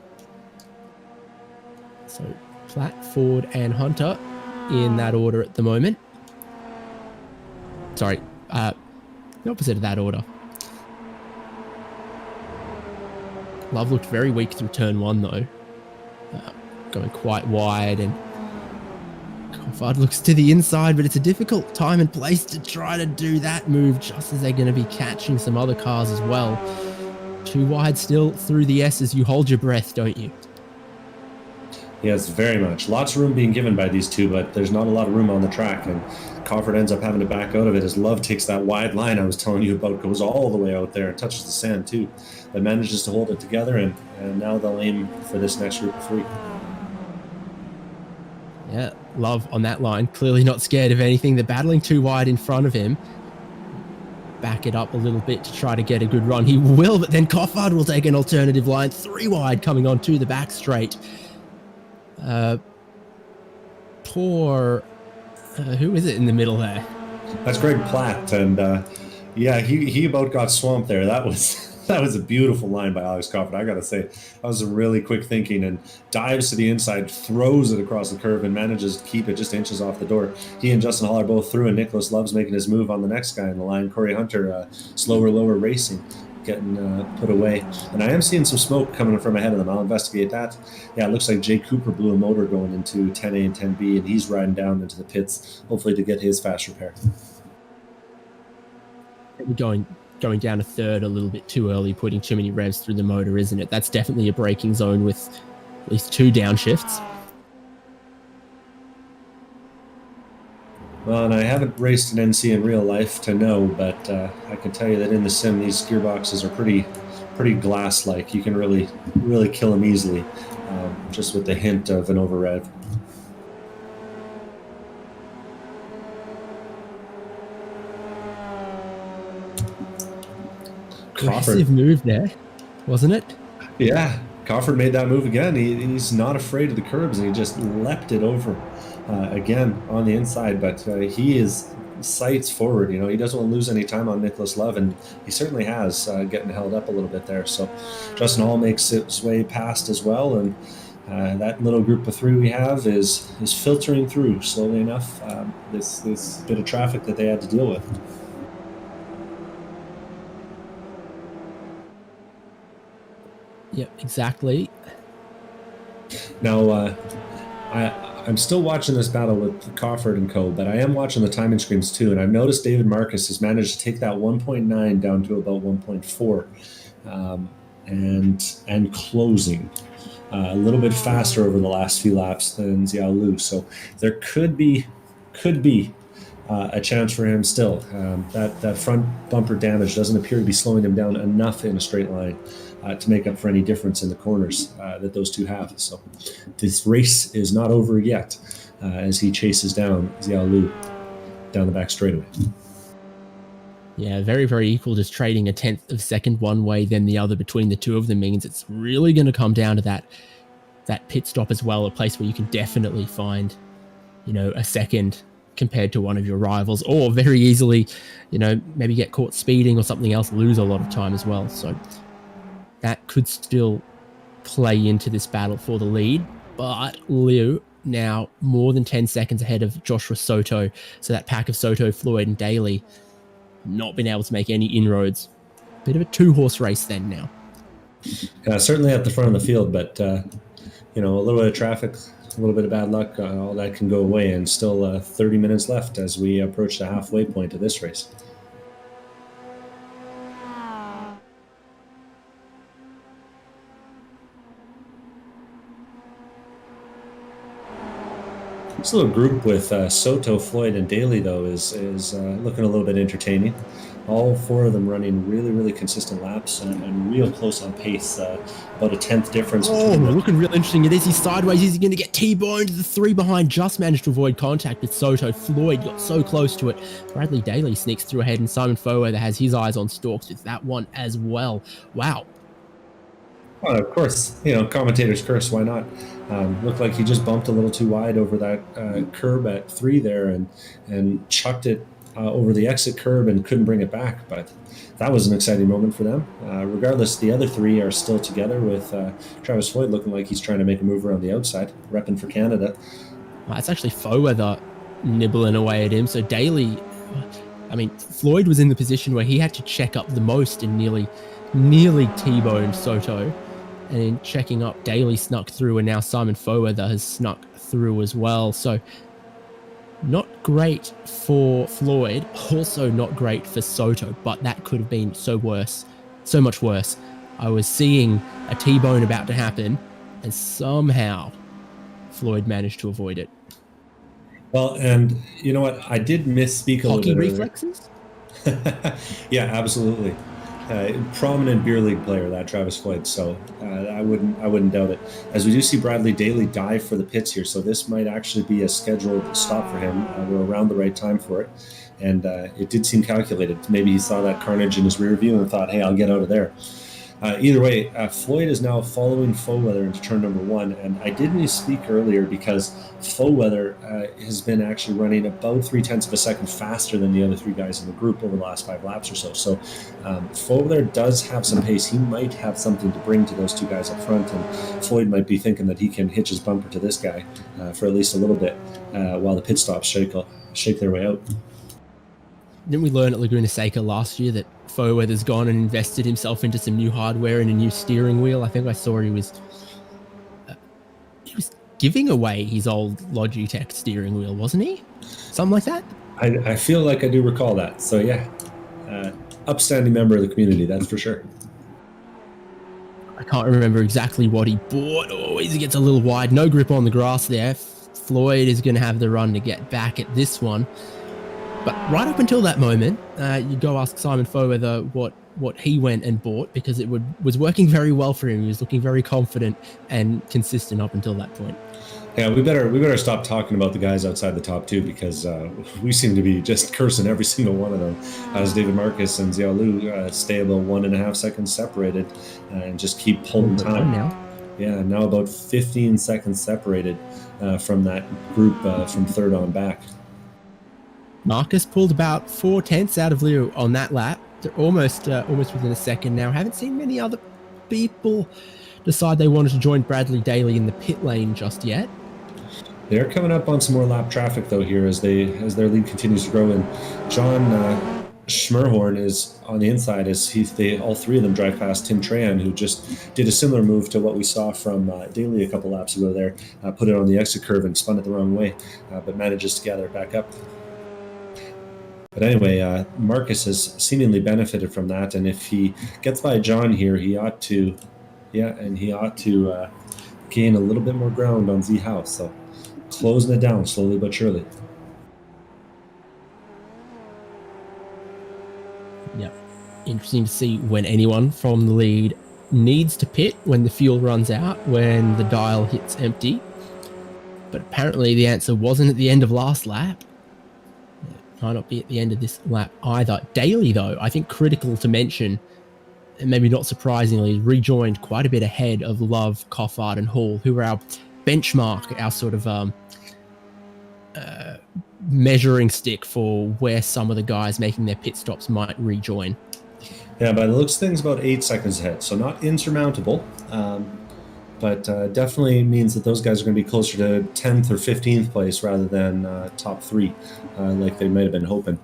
So Platt, Ford, and Hunter in that order at the moment. Sorry, the opposite of that order. Love looked very weak through turn 1 though, going quite wide, and Coffard looks to the inside, but it's a difficult time and place to try to do that move just as they're going to be catching some other cars as well. 2 wide still through the S's. You hold your breath, don't you? Yes, very much. Lots of room being given by these 2, but there's not a lot of room on the track, and Coffard ends up having to back out of it as Love takes that wide line I was telling you about, goes all the way out there and touches the sand too, but manages to hold it together, and now they'll aim for this next group of 3. Yeah, Love on that line, clearly not scared of anything. They're battling 2 wide in front of him. Back it up a little bit to try to get a good run. He will, but then Coffard will take an alternative line. 3 wide coming on to the back straight. Who is it in the middle there? That's Greg Platt, and yeah, he about got swamped there. That was a beautiful line by Alex Coffard. I gotta say, that was a really quick thinking, and dives to the inside, throws it across the curve, and manages to keep it just inches off the door. He and Justin Hall are both through, and Nicholas Love's making his move on the next guy in the line, Corey Hunter, slower, lower racing. getting put away. And I am seeing some smoke coming from ahead of them. I'll investigate that. Yeah, it looks like Jay Cooper blew a motor going into 10A and 10B, and he's riding down into the pits, hopefully to get his fast repair. Going down a third a little bit too early, putting too many revs through the motor, isn't it? That's definitely a braking zone with at least 2 downshifts. Well, and I haven't raced an NC in real life to know, but I can tell you that in the sim, these gearboxes are pretty glass-like. You can really kill them easily, just with the hint of an over-rev. Aggressive move there, wasn't it? Yeah, Crawford made that move again. He's not afraid of the curbs, and he just leapt it over again on the inside. But he is sights forward. You know, he doesn't want to lose any time on Nicholas Love, and he certainly has, getting held up a little bit there. So Justin Hall makes his way past as well, and that little group of 3 we have is filtering through slowly enough this bit of traffic that they had to deal with. Yep, exactly. Now, I'm still watching this battle with Crawford and co, but I am watching the timing screens too, and I've noticed David Marcus has managed to take that 1.9 down to about 1.4, and closing a little bit faster over the last few laps than Xiao Lu. So there could be a chance for him still. That front bumper damage doesn't appear to be slowing him down enough in a straight line to make up for any difference in the corners that those two have. So this race is not over yet as he chases down Xiao Lu down the back straightaway. Yeah, very, very equal, just trading a 1/10 of a second one way, then the other between the two of them means it's really going to come down to that pit stop as well, a place where you can definitely find, you know, a second compared to one of your rivals, or very easily, you know, maybe get caught speeding or something else, lose a lot of time as well. So that could still play into this battle for the lead, but Liu now more than 10 seconds ahead of Joshua Soto. So that pack of Soto, Floyd, and Daly not been able to make any inroads. Bit of a 2-horse race then now. Certainly at the front of the field, but you know, a little bit of traffic, a little bit of bad luck, all that can go away, and still 30 minutes left as we approach the halfway point of this race. This little group with Soto, Floyd, and Daly, though, is looking a little bit entertaining. All 4 of them running really, really consistent laps and real close on pace. About a 10th difference. Oh, looking real interesting. Is he sideways? Is he going to get T-boned? The 3 behind just managed to avoid contact with Soto. Floyd got so close to it. Bradley Daly sneaks through ahead, and Simon Fower has his eyes on stalks with that one as well. Wow. Well, of course, you know, commentator's curse, why not? Looked like he just bumped a little too wide over that curb at 3 there and chucked it over the exit curb and couldn't bring it back. But that was an exciting moment for them. Regardless, the other 3 are still together with Travis Floyd looking like he's trying to make a move around the outside, repping for Canada. It's actually Fower nibbling away at him. So Daly, I mean, Floyd was in the position where he had to check up the most and nearly T-boned Soto. And in checking up, Daly snuck through, and now Simon Fower has snuck through as well. So not great for Floyd, also not great for Soto, but that could have been so much worse. I was seeing a T-bone about to happen, and somehow Floyd managed to avoid it. Well, and you know what? I did misspeak a little bit. Hockey reflexes? Yeah, absolutely. Prominent beer league player, that Travis Floyd. So I wouldn't doubt it. As we do see Bradley Daly dive for the pits here, so this might actually be a scheduled stop for him. We're around the right time for it, and it did seem calculated. Maybe he saw that carnage in his rear view and thought, "Hey, I'll get out of there." Either way, Floyd is now following Foweather into turn number 1, and I didn't speak earlier because Foweather has been actually running about 0.3 of a second faster than the other 3 guys in the group over the last 5 laps or so. So Foweather does have some pace. He might have something to bring to those 2 guys up front, and Floyd might be thinking that he can hitch his bumper to this guy for at least a little bit while the pit stops shake their way out. Didn't we learn at Laguna Seca last year that Foweather's gone and invested himself into some new hardware and a new steering wheel. I think I saw he was giving away his old Logitech steering wheel, wasn't he? Something like that? I feel like I do recall that. So yeah, upstanding member of the community, that's for sure. I can't remember exactly what he bought. Oh, he gets a little wide. No grip on the grass there. Floyd is going to have the run to get back at this one. But right up until that moment, you go ask Simon Foweather what he went and bought, because it was working very well for him. He was looking very confident and consistent up until that point. Yeah, we better stop talking about the guys outside the top two, because we seem to be just cursing every single one of them. As David Marcus and Xiao Lu stay about 1.5 seconds separated and just keep pulling time. Now. Yeah, now about 15 seconds separated from that group from third on back. Marcus pulled about 4/10 out of Liu on that lap. They're almost within a second now. Haven't seen many other people decide they wanted to join Bradley Daly in the pit lane just yet. They're coming up on some more lap traffic though here as their lead continues to grow. And John Schmerhorn is on the inside as all three of them drive past Tim Tran, who just did a similar move to what we saw from Daly a couple laps ago there. Put it on the exit curve and spun it the wrong way, but manages to gather it back up. But anyway, Marcus has seemingly benefited from that, and if he gets by John here, he ought to gain a little bit more ground on Z House. So closing it down slowly but surely. Yep. Interesting to see when anyone from the lead needs to pit, when the fuel runs out, when the dial hits empty. But apparently the answer wasn't at the end of last lap. It might not be at the end of this lap either. Daly, though, I think critical to mention, and maybe not surprisingly, rejoined quite a bit ahead of Love, Coffard, and Hall, who were our benchmark, our sort of measuring stick for where some of the guys making their pit stops might rejoin. Yeah, by the looks of things, about 8 seconds ahead, so not insurmountable, but definitely means that those guys are going to be closer to 10th or 15th place rather than top 3, like they might have been hoping.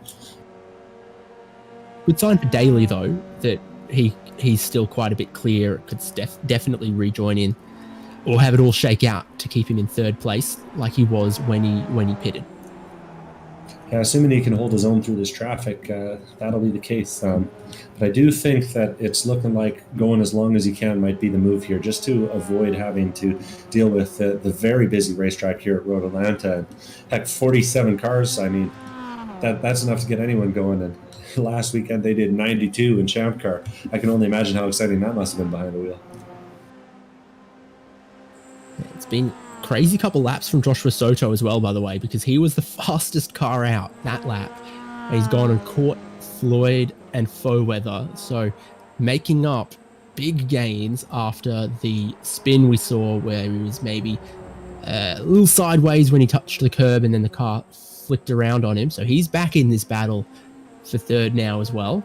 Good sign for Daly, though, that he's still quite a bit clear, could definitely rejoin in, or have it all shake out to keep him in third place like he was when he pitted. Yeah, assuming he can hold his own through this traffic, that'll be the case. But I do think that it's looking like going as long as he can might be the move here, just to avoid having to deal with the very busy racetrack here at Road Atlanta. Heck, 47 cars, I mean, that's enough to get anyone going. And last weekend they did 92 in ChampCar. I can only imagine how exciting that must have been behind the wheel. It's been crazy couple laps from Joshua Soto as well, by the way, because he was the fastest car out that lap. And he's gone and caught Floyd and Foweather, so making up big gains after the spin we saw where he was maybe a little sideways when he touched the curb and then the car flicked around on him. So he's back in this battle for third now as well.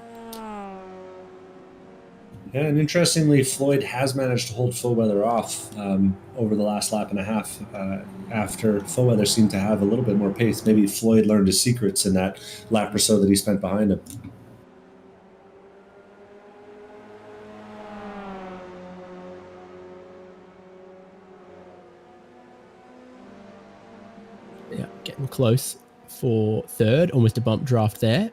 Yeah, and interestingly, Floyd has managed to hold Foweather off over the last lap and a half after Foweather seemed to have a little bit more pace. Maybe Floyd learned his secrets in that lap or so that he spent behind him. Yeah, getting close for third. Almost a bump draft there.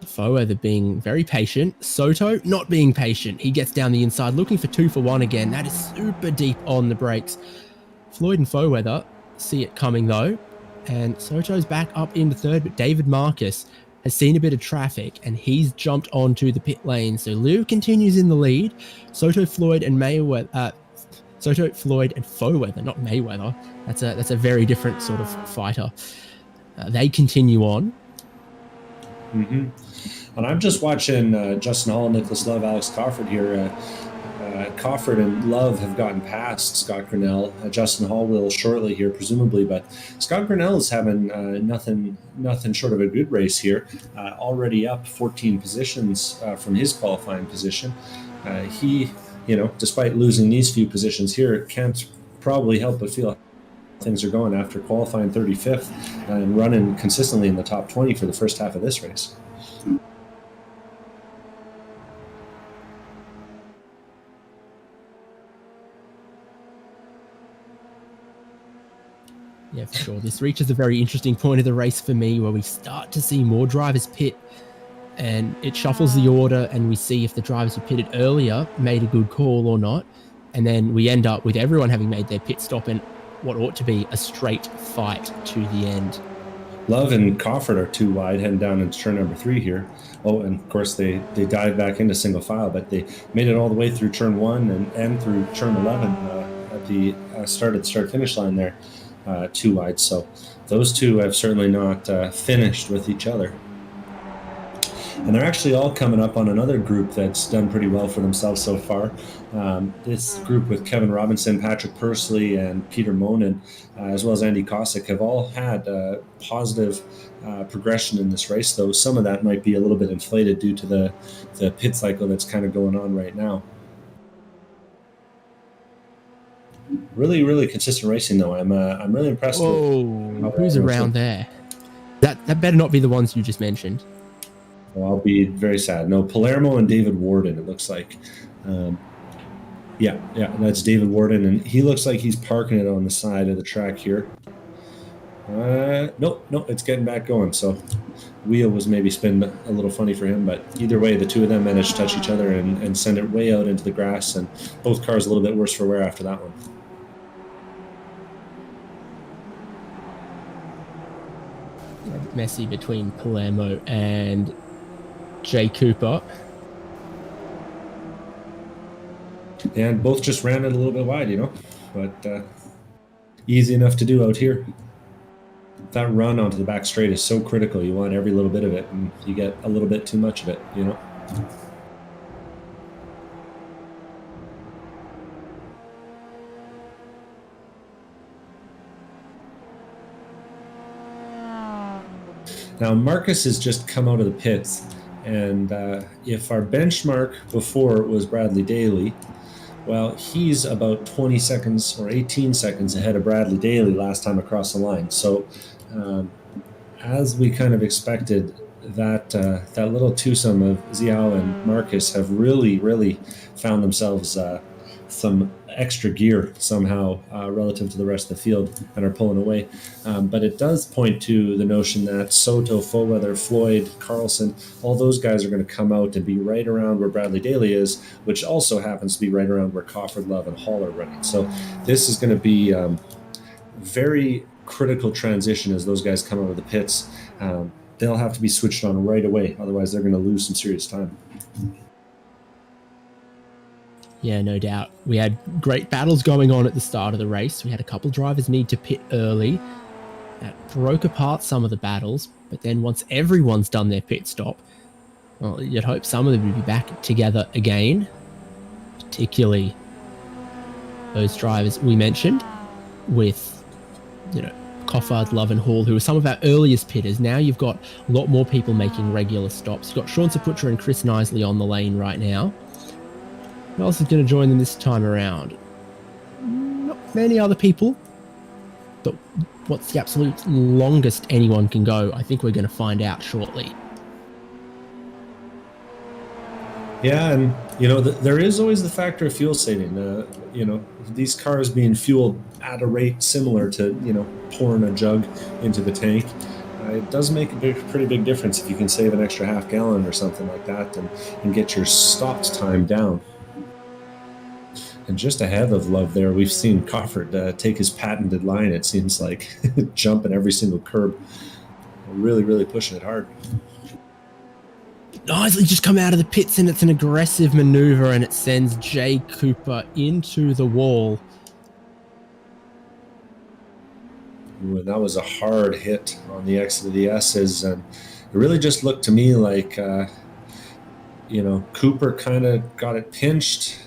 Foweather being very patient. Soto not being patient. He gets down the inside looking for 2 for 1 again. That is super deep on the brakes. Floyd and Foweather see it coming though. And Soto's back up into third, but David Marcus has seen a bit of traffic and he's jumped onto the pit lane. So Liu continues in the lead. Soto, Floyd, and Foweather, not Mayweather. That's a very different sort of fighter. They continue on. Mm-hmm. And I'm just watching Justin Hall, Nicholas Love, Alex Crawford here. Crawford and Love have gotten past Scott Grinnell. Justin Hall will shortly here, presumably, but Scott Grinnell is having nothing short of a good race here. Already up 14 positions from his qualifying position. He, despite losing these few positions here, can't probably help but feel things are going after qualifying 35th and running consistently in the top 20 for the first half of this race. Yeah, for sure. This reaches a very interesting point of the race for me where we start to see more drivers pit, and it shuffles the order, and we see if the drivers who pitted earlier made a good call or not. And then we end up with everyone having made their pit stop and what ought to be a straight fight to the end. Love and Cofford are too wide heading down into turn number 3 here. Oh, and of course they dive back into single file, but they made it all the way through turn 1 and through turn 11 at the start-finish line there, too wide. So those two have certainly not finished with each other. And they're actually all coming up on another group that's done pretty well for themselves so far. This group with Kevin Robinson, Patrick Pursley, and Peter Monin, as well as Andy Kosick, have all had positive progression in this race, though some of that might be a little bit inflated due to the pit cycle that's kind of going on right now. Really, really consistent racing, though. I'm really impressed. Whoa, who's around there? That better not be the ones you just mentioned. Well, I'll be very sad. No, Palermo and David Warden, it looks like. Yeah, that's David Warden, and he looks like he's parking it on the side of the track here. No, it's getting back going, so wheel was maybe spinning a little funny for him, but either way, the two of them managed to touch each other and send it way out into the grass, and both cars a little bit worse for wear after that one. Messy between Palermo and Jay Cooper. And both just ran it a little bit wide, but easy enough to do out here. That run onto the back straight is so critical. You want every little bit of it, and you get a little bit too much of it, Now, Marcus has just come out of the pits, and if our benchmark before was Bradley Daly, well, he's about 20 seconds or 18 seconds ahead of Bradley Daly last time across the line. So as we kind of expected, that little twosome of Xiao and Marcus have really found themselves some extra gear somehow relative to the rest of the field and are pulling away. But it does point to the notion that Soto, Fullweather, Floyd, Carlson, all those guys are going to come out and be right around where Bradley Daly is, which also happens to be right around where Cofford, Love, and Hall are running. So this is going to be very critical transition as those guys come out of the pits. They'll have to be switched on right away, otherwise they're going to lose some serious time. Yeah, no doubt. We had great battles going on at the start of the race. We had a couple drivers need to pit early. That broke apart some of the battles, but then once everyone's done their pit stop, well, you'd hope some of them would be back together again, particularly those drivers we mentioned with, Coffard, Love, and Hall, who are some of our earliest pitters. Now you've got a lot more people making regular stops. You've got Sean Saputra and Chris Knisley on the lane right now. Who else is going to join them this time around? Not many other people. But what's the absolute longest anyone can go? I think we're going to find out shortly. Yeah, and there is always the factor of fuel saving. These cars being fueled at a rate similar to pouring a jug into the tank. It does make a pretty big difference if you can save an extra half gallon or something like that and get your stopped time down. And just ahead of Love there, we've seen Cofford take his patented line, it seems like, jumping every single curb. Really pushing it hard. Nicely just come out of the pits, and it's an aggressive maneuver, and it sends Jay Cooper into the wall. Ooh, and that was a hard hit on the exit of the S's, and it really just looked to me like, Cooper kind of got it pinched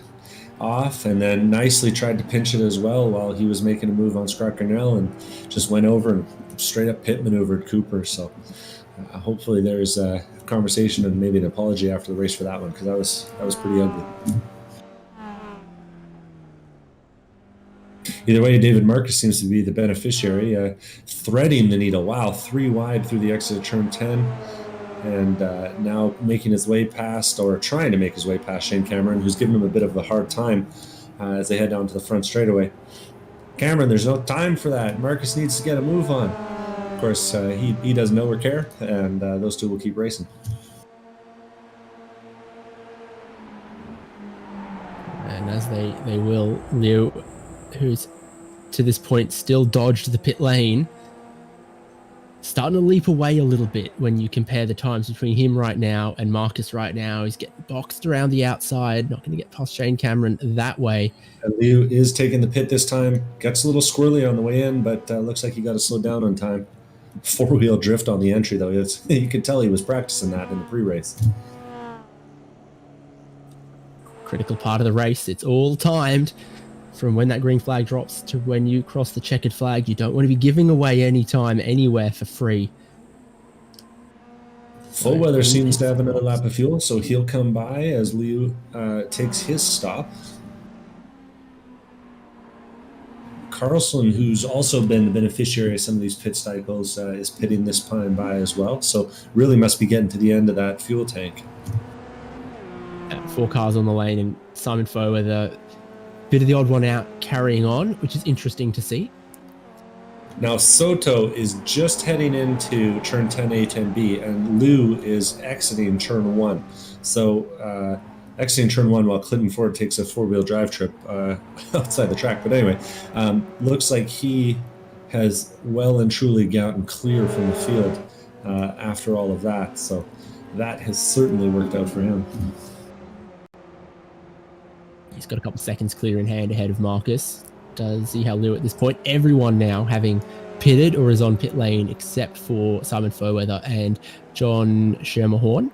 off and then nicely tried to pinch it as well while he was making a move on Scott Grinnell and just went over and straight up pit maneuvered Cooper. So hopefully there's a conversation and maybe an apology after the race for that one, because that was pretty ugly. Either way, David Marcus seems to be the beneficiary, threading the needle. Wow, 3 wide through the exit of turn 10, and now making his way past, or trying to make his way past Shane Cameron, who's giving him a bit of a hard time as they head down to the front straightaway. Cameron, there's no time for that. Marcus needs to get a move on. Of course, he doesn't know or care, and those two will keep racing. And as they will, Liu, who's to this point still dodged the pit lane, starting to leap away a little bit when you compare the times between him right now and Marcus right now. He's getting boxed around the outside, not going to get past Shane Cameron that way. And Liu is taking the pit this time. Gets a little squirrely on the way in, but looks like he got to slow down on time. 4-wheel drift on the entry, though. You could tell he was practicing that in the pre-race. Critical part of the race. It's all timed from when that green flag drops to when you cross the checkered flag. You don't want to be giving away any time anywhere for free. Full weather seems to have another lap of fuel, so he'll come by as Liu takes his stop. Carlson, who's also been the beneficiary of some of these pit cycles, is pitting this time by as well. So really must be getting to the end of that fuel tank. 4 cars on the lane, and Simon Foer, the bit of the odd one out, carrying on, which is interesting to see. Now Soto is just heading into turn 10A, 10B, and Liu is exiting turn 1. So exiting turn 1 while Clinton Ford takes a 4-wheel drive trip outside the track. But anyway, looks like he has well and truly gotten clear from the field after all of that. So that has certainly worked out for him. He's got a couple seconds clear in hand ahead of Marcus. Does see how Liu at this point. Everyone now having pitted or is on pit lane except for Simon Foerweather and John Schermerhorn.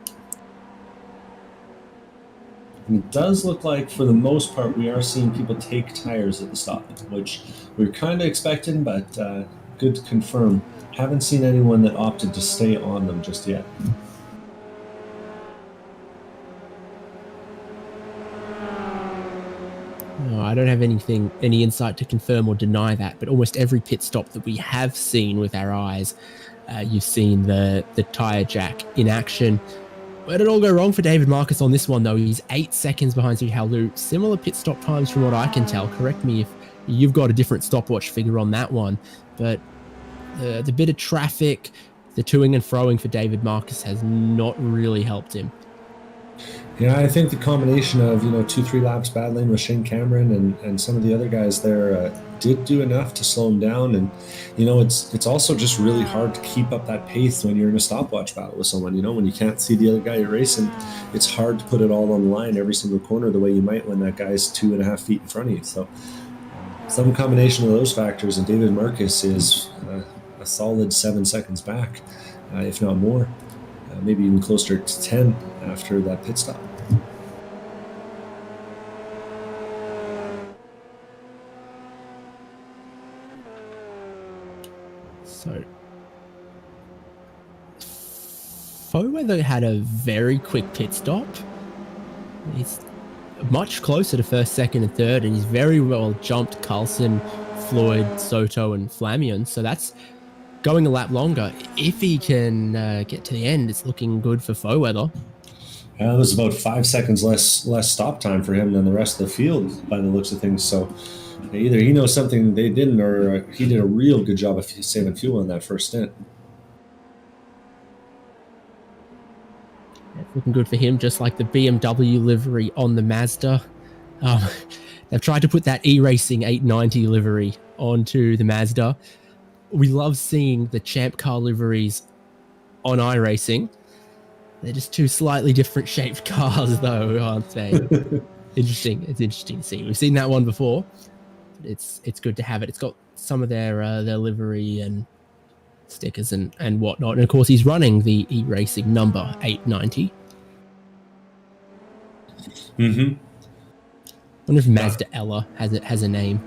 And it does look like, for the most part, we are seeing people take tires at the stop, which we were kind of expecting, but good to confirm. Haven't seen anyone that opted to stay on them just yet. No, I don't have any insight to confirm or deny that, but almost every pit stop that we have seen with our eyes, you've seen the tire jack in action. Where did it all go wrong for David Marcus on this one, though? He's 8 seconds behind Zihao Liu. Similar pit stop times from what I can tell. Correct me if you've got a different stopwatch figure on that one. But the bit of traffic, the toing and froing for David Marcus has not really helped him. Yeah, I think the combination of 2-3 laps battling with Shane Cameron and some of the other guys there did do enough to slow him down. And it's also just really hard to keep up that pace when you're in a stopwatch battle with someone. When you can't see the other guy you're racing, it's hard to put it all on the line every single corner the way you might when that guy's 2.5 feet in front of you. So some combination of those factors, and David Marcus is a solid 7 seconds back, if not more. Maybe even closer to 10 after that pit stop. So, Foerweather had a very quick pit stop. He's much closer to first, second, and third, and he's very well jumped Carlson, Floyd, Soto, and Flamion. So that's going a lap longer. If he can get to the end, it's looking good for Foerweather. It was about 5 seconds less stop time for him than the rest of the field by the looks of things. So either he knows something they didn't, or he did a real good job of saving fuel in that first stint. Yeah, looking good for him, just like the BMW livery on the Mazda. They've tried to put that iRacing 890 livery onto the Mazda. We love seeing the ChampCar liveries on iRacing. They're just two slightly different shaped cars, though, aren't they? Interesting. It's interesting to see. We've seen that one before. It's good to have it. It's got some of their livery and stickers and whatnot. And of course, he's running the iRacing number 890. Mm-hmm. I wonder if Mazda Ella has a name.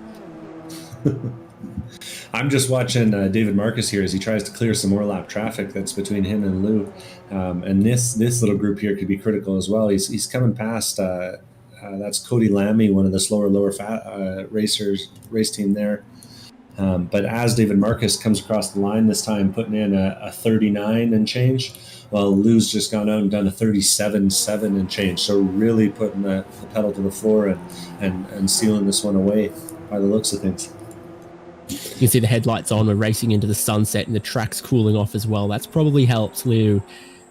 I'm just watching David Marcus here as he tries to clear some more lap traffic that's between him and Liu. And this little group here could be critical as well. He's coming past That's Cody Lammy, one of the slower, lower fat race team there. But as David Marcus comes across the line this time, putting in a 39 and change, well, Lou's just gone out and done a 37.7 and change. So really putting the pedal to the floor and sealing this one away by the looks of things. You can see the headlights on. We're racing into the sunset and the track's cooling off as well. That's probably helped Lou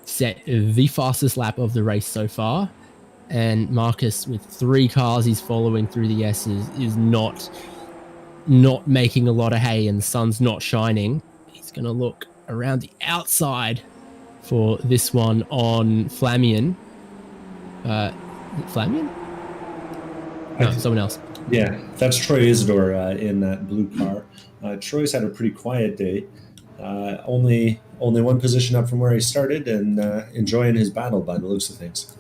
set the fastest lap of the race so far. And Marcus, with 3 cars he's following through the S's, is not making a lot of hay, and the sun's not shining. He's going to look around the outside for this one on Flamian. Flamian? No, someone else. Yeah, that's Troy Isidore in that blue car. Troy's had a pretty quiet day. Only one position up from where he started, and enjoying his battle by the looks of things.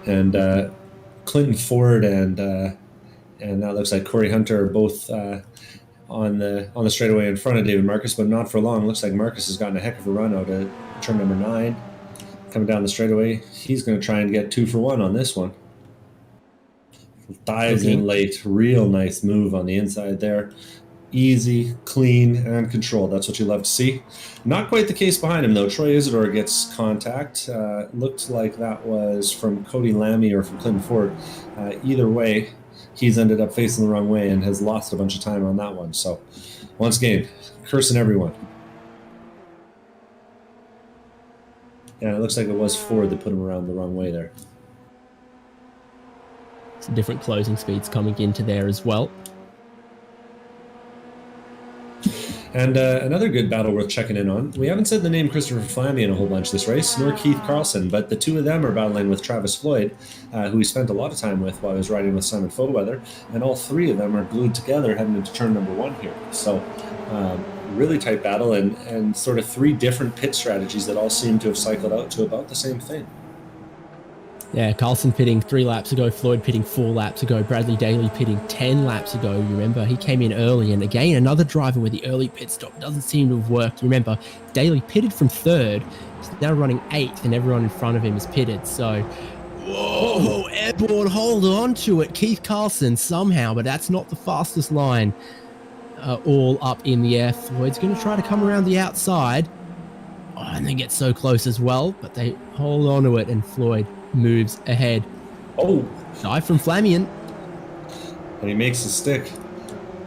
And Clinton Ford and that looks like Corey Hunter are both on the straightaway in front of David Marcus, but not for long. Looks like Marcus has gotten a heck of a run out of turn number 9. Coming down the straightaway, he's going to try and get 2 for 1 on this one. Dives in late, real nice move on the inside there. Easy, clean, and controlled. That's what you love to see. Not quite the case behind him, though. Troy Isidore gets contact. Looked like that was from Cody Lammy or from Clinton Ford. Either way, he's ended up facing the wrong way and has lost a bunch of time on that one. So, once again, cursing everyone. Yeah, it looks like it was Ford that put him around the wrong way there. Some different closing speeds coming into there as well. And another good battle worth checking in on. We haven't said the name Christopher Flammy in a whole bunch this race, nor Keith Carlson, but the 2 of them are battling with Travis Floyd, who he spent a lot of time with while he was riding with Simon Fogeweather, and all 3 of them are glued together heading into turn number 1 here. So really tight battle, and sort of 3 different pit strategies that all seem to have cycled out to about the same thing. Yeah, Carlson pitting 3 laps ago, Floyd pitting 4 laps ago, Bradley Daly pitting 10 laps ago. You remember, he came in early, and again, another driver where the early pit stop doesn't seem to have worked. You remember, Daly pitted from 3rd, he's now running 8th, and everyone in front of him is pitted. So, whoa, airborne, hold on to it. Keith Carlson somehow, but that's not the fastest line. All up in the air. Floyd's going to try to come around the outside. Oh, and then get so close as well, but they hold on to it, and Floyd moves ahead. Oh, dive from Flamian. And he makes a stick.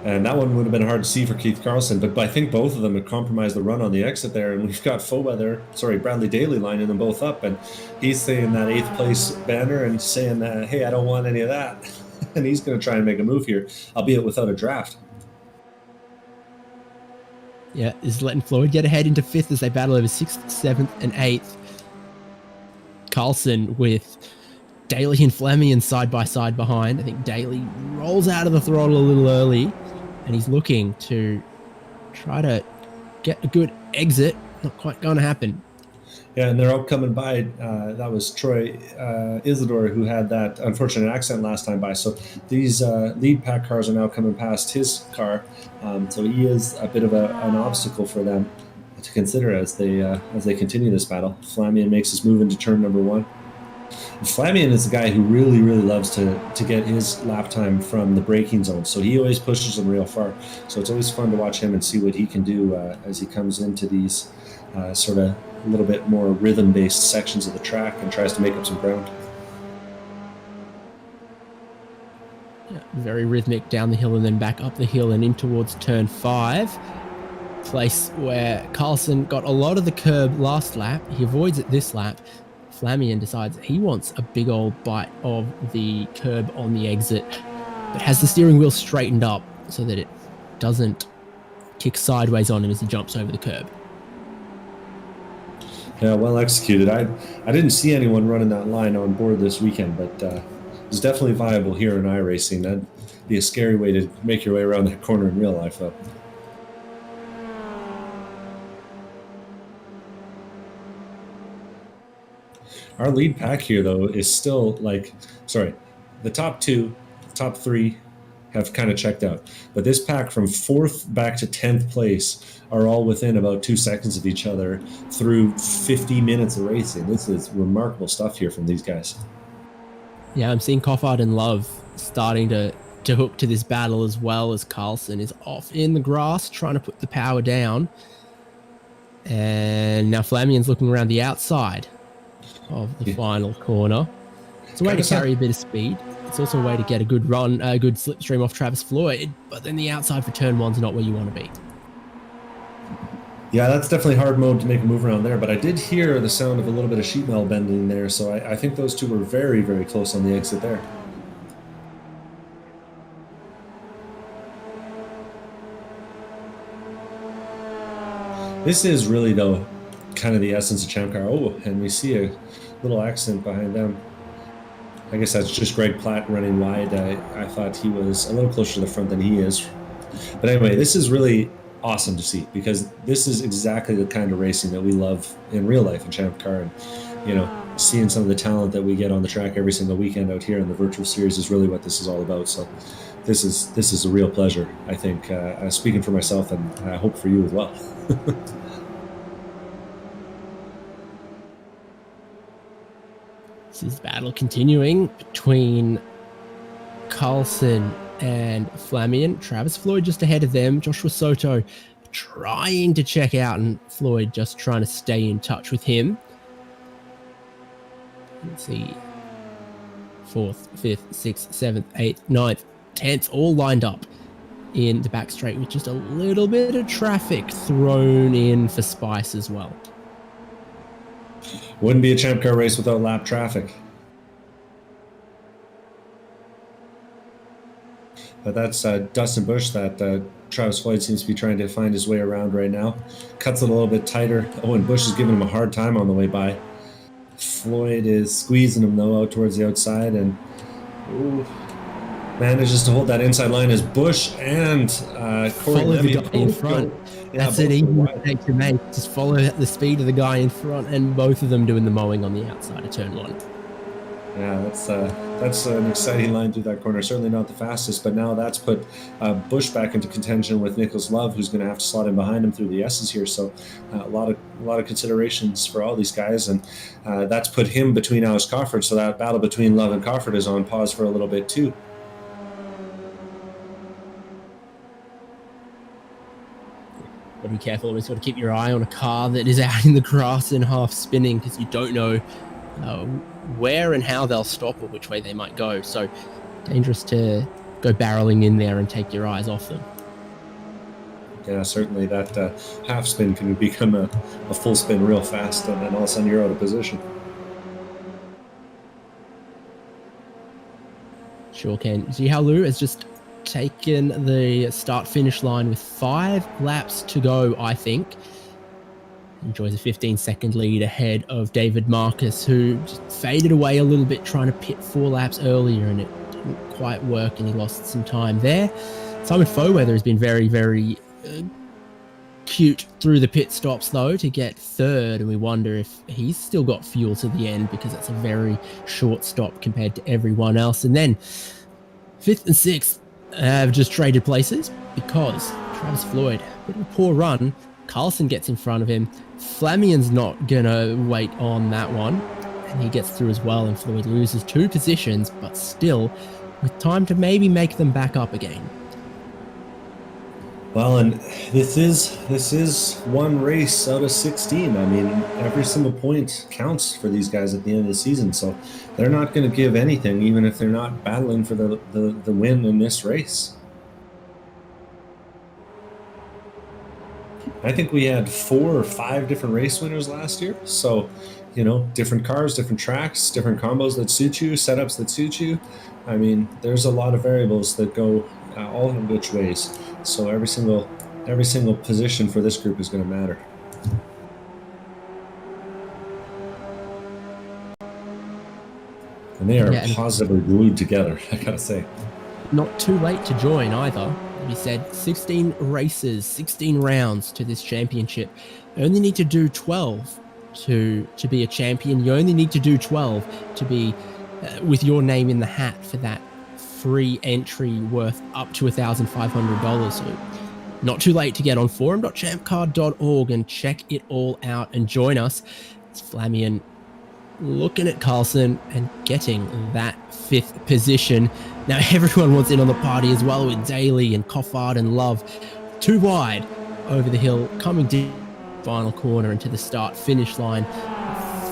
And that one would have been hard to see for Keith Carlson, but I think both of them had compromised the run on the exit there, and we've got Bradley Daly lining them both up, and he's saying that 8th place banner and saying, hey, I don't want any of that. And he's going to try and make a move here, albeit without a draft. Yeah, is letting Floyd get ahead into 5th as they battle over 6th, 7th, and 8th. Carlson with Daly and Flamian side by side behind. I think Daly rolls out of the throttle a little early, and he's looking to try to get a good exit. Not quite going to happen. Yeah, and they're all coming by. That was Troy Isidore who had that unfortunate accident last time by. So these lead pack cars are now coming past his car. So he is a bit of an obstacle for them to consider as they continue this battle. Flamian makes his move into turn number 1. And Flamian is the guy who really, really loves to get his lap time from the braking zone. So he always pushes them real far. So it's always fun to watch him and see what he can do as he comes into these sort of a little bit more rhythm-based sections of the track and tries to make up some ground. Yeah, very rhythmic down the hill and then back up the hill and in towards turn 5. Place where Carlson got a lot of the curb last lap. He avoids it this lap. Flamian decides he wants a big old bite of the curb on the exit, but has the steering wheel straightened up so that it doesn't kick sideways on him as he jumps over the curb. Yeah, well executed. I didn't see anyone running that line on board this weekend, but it's definitely viable here in iRacing. That'd be a scary way to make your way around that corner in real life, though. Our lead pack here, though, is still the top 3 have kind of checked out. But this pack from 4th back to 10th place are all within about 2 seconds of each other through 50 minutes of racing. This is remarkable stuff here from these guys. Yeah, I'm seeing Coffard and Love starting to hook to this battle, as well as Carlson is off in the grass trying to put the power down. And now Flamian's looking around the outside of the final corner. It's a way to carry a bit of speed. It's also a way to get a good run, a good slipstream off Travis Floyd, but then the outside for turn 1's not where you want to be. Yeah, that's definitely hard mode to make a move around there, but I did hear the sound of a little bit of sheet metal bending there, so I think those two were very, very close on the exit there. This is really, though, kind of the essence of ChampCar. Oh, and we see a little accident behind them. I guess that's just Greg Platt running wide. I thought he was a little closer to the front than he is. But anyway, this is really awesome to see, because this is exactly the kind of racing that we love in real life in ChampCar. And, you know, seeing some of the talent that we get on the track every single weekend out here in the virtual series is really what this is all about. So this is a real pleasure, I think, speaking for myself, and I hope for you as well. This is battle continuing between Carlson and Flamian. Travis Floyd just ahead of them. Joshua Soto trying to check out, and Floyd just trying to stay in touch with him. Let's see. 4th, 5th, 6th, 7th, 8th, 9th, 10th, all lined up in the back straight with just a little bit of traffic thrown in for spice as well. Wouldn't be a ChampCar race without lap traffic. But that's Dustin Bush that Travis Floyd seems to be trying to find his way around right now. Cuts it a little bit tighter. Oh, and Bush is giving him a hard time on the way by. Floyd is squeezing him, though, out towards the outside, and manages to hold that inside line as Bush and Corey follow Levy the guy in front. That's an easy mistake to make. Just follow the speed of the guy in front, and both of them doing the mowing on the outside of turn 1. Yeah, that's an exciting line through that corner. Certainly not the fastest, but now that's put Bush back into contention with Nicholas Love, who's going to have to slot in behind him through the S's here. So a lot of considerations for all these guys, and that's put him between Alex Crawford. So that battle between Love and Crawford is on pause for a little bit too. Got to be careful. Always got to keep your eye on a car that is out in the grass and half spinning, because you don't know where and how they'll stop or which way they might go. So dangerous to go barreling in there and take your eyes off them. Yeah, certainly that half spin can become a full spin real fast, and then all of a sudden you're out of position. Sure can. Jihalu has just taken the start-finish line with 5 laps to go, I think. Enjoys a 15-second lead ahead of David Marcus, who just faded away a little bit trying to pit 4 laps earlier, and it didn't quite work, and he lost some time there. Simon Foweather has been very, very cute through the pit stops, though, to get 3rd, and we wonder if he's still got fuel to the end, because that's a very short stop compared to everyone else. And then 5th and 6th have just traded places, because Travis Floyd, a bit of a poor run. Carlson gets in front of him. Flamian's not gonna wait on that one, and he gets through as well, and Floyd loses 2 positions, but still with time to maybe make them back up again. Well, and this is one race out of 16. I mean, every single point counts for these guys at the end of the season, so they're not going to give anything, even if they're not battling for the win in this race. I think we had 4 or 5 different race winners last year, so, you know, different cars, different tracks, different combos that suit you, setups that suit you. I mean, there's a lot of variables that go all in which ways. So every single position for this group is going to matter. And they are positively glued together, I gotta say. Not too late to join either. We said 16 races, 16 rounds to this championship. You only need to do 12 to be a champion. You only need to do 12 to be with your name in the hat for that free entry worth up to $1,500. So not too late to get on forum.champcar.org and check it all out and join us. It's Flamian looking at Carlson and getting that 5th position. Now everyone wants in on the party as well, with Daly and Coffard and Love too wide over the hill, coming to final corner into the start finish line.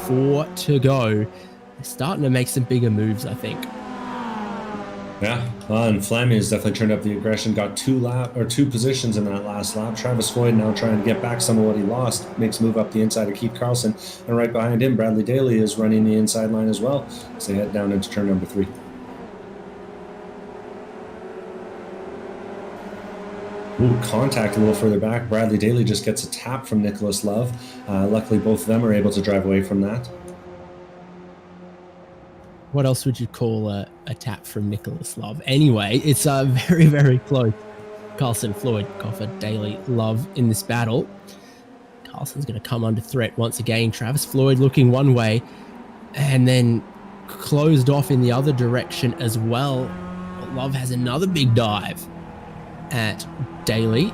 4 to go. They're starting to make some bigger moves, I think. Yeah, well, and Flamian has definitely turned up the aggression. Got 2 positions in that last lap. Travis Floyd now trying to get back some of what he lost. Makes a move up the inside of Keith Carlson, and right behind him, Bradley Daly is running the inside line as well as they head down into turn number 3. Ooh, contact a little further back. Bradley Daly just gets a tap from Nicholas Love. Luckily, both of them are able to drive away from that. What else would you call a tap from Nicholas Love? Anyway, it's very, very close. Carlson, Floyd, Coffer, Daly, Love in this battle. Carlson's going to come under threat once again. Travis Floyd looking one way and then closed off in the other direction as well. But Love has another big dive at Daly.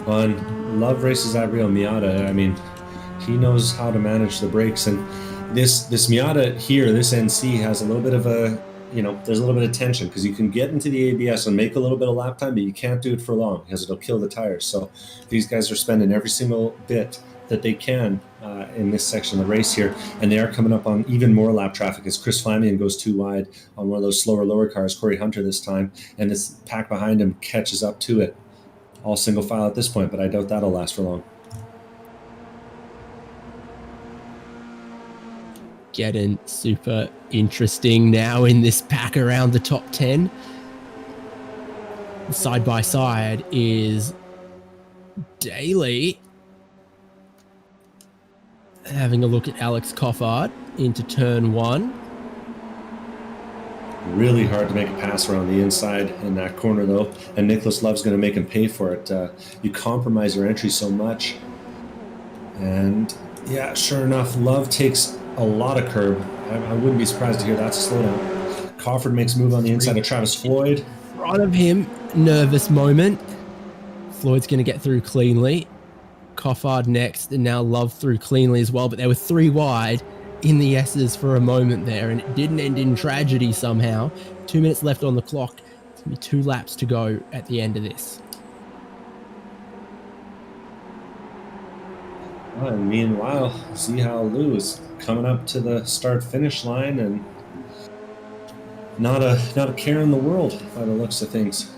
On Love races that real Miata. I mean, he knows how to manage the brakes, and this Miata here, this NC has a little bit of a, there's a little bit of tension because you can get into the ABS and make a little bit of lap time, but you can't do it for long because it'll kill the tires. So these guys are spending every single bit that they can in this section of the race here, and they are coming up on even more lap traffic as Chris Flamian goes too wide on one of those slower lower cars, Corey Hunter this time, and this pack behind him catches up to it. All single file at this point, but I doubt that'll last for long. Getting super interesting now in this pack around the top 10. Side by side is Daly having a look at Alex Coffard into turn 1. Really hard to make a pass around the inside in that corner though, and Nicholas Love's going to make him pay for it. You compromise your entry so much, and yeah, sure enough, Love takes a lot of curb. I wouldn't be surprised to hear that's a slowdown. Crawford makes a move on the inside of Travis Floyd. In front of him, nervous moment. Floyd's going to get through cleanly. Coffard next, and now Love through cleanly as well, but they were 3 wide in the S's for a moment there, and it didn't end in tragedy somehow. 2 minutes left on the clock. It's going to be 2 laps to go at the end of this. And meanwhile, Zihao Liu is coming up to the start-finish line, and not a care in the world by the looks of things.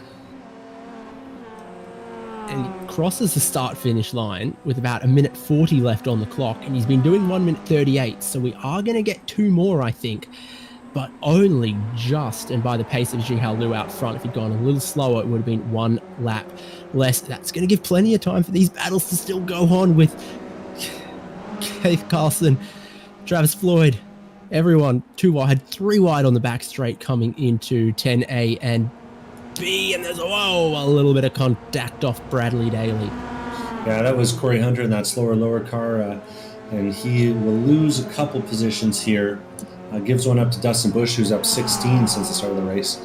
And he crosses the start-finish line with about 1:40 left on the clock, and he's been doing 1:38, so we are going to get 2 more, I think, but only just, and by the pace of Zihao Liu out front. If he'd gone a little slower, it would have been 1 lap less. That's going to give plenty of time for these battles to still go on with Keith Carlson, Travis Floyd, everyone 2 wide, 3 wide on the back straight coming into 10A and B, and there's a little bit of contact off Bradley Daly. Yeah, that was Corey Hunter in that slower lower car, and he will lose a couple positions here. Gives one up to Dustin Bush, who's up 16 since the start of the race.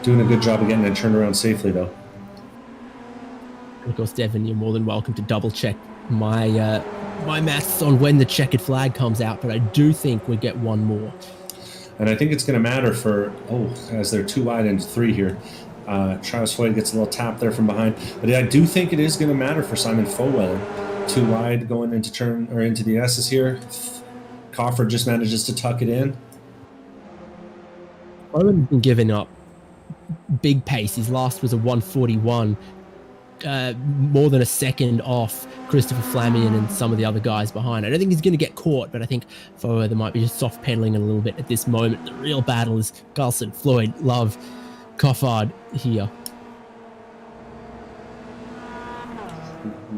Doing a good job of getting it turned around safely, though. And of course, Devin, you're more than welcome to double check my maths on when the checkered flag comes out, but I do think we get 1 more. And I think it's going to matter for, as they're 2 wide into 3 here. Travis Floyd gets a little tap there from behind. But I do think it is going to matter for Simon Fowell. 2 wide going into the S's here. Crawford just manages to tuck it in. Owen's been giving up big pace. His last was a 1:41. More than a second off Christopher Flamian and some of the other guys behind. I don't think he's going to get caught, but I think Foer, there might be just soft pedaling a little bit at this moment. The real battle is Carlson, Floyd, Love, Coffard here.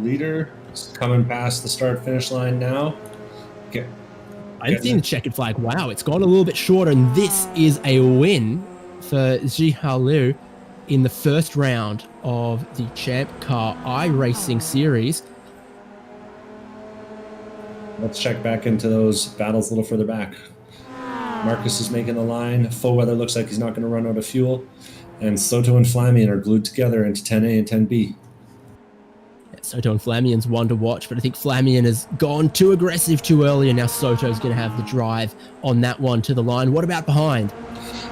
Leader is coming past the start-finish line now. I didn't see the checkered flag. Wow, it's gone a little bit shorter, and this is a win for Zihao Liu in the first round of the ChampCar iRacing series. Let's check back into those battles a little further back. Marcus is making the line. Foweather looks like he's not going to run out of fuel. And Soto and Flamian are glued together into 10A and 10B. Soto and Flamian's one to watch, but I think Flamian has gone too aggressive too early, and now Soto's going to have the drive on that one to the line. What about behind?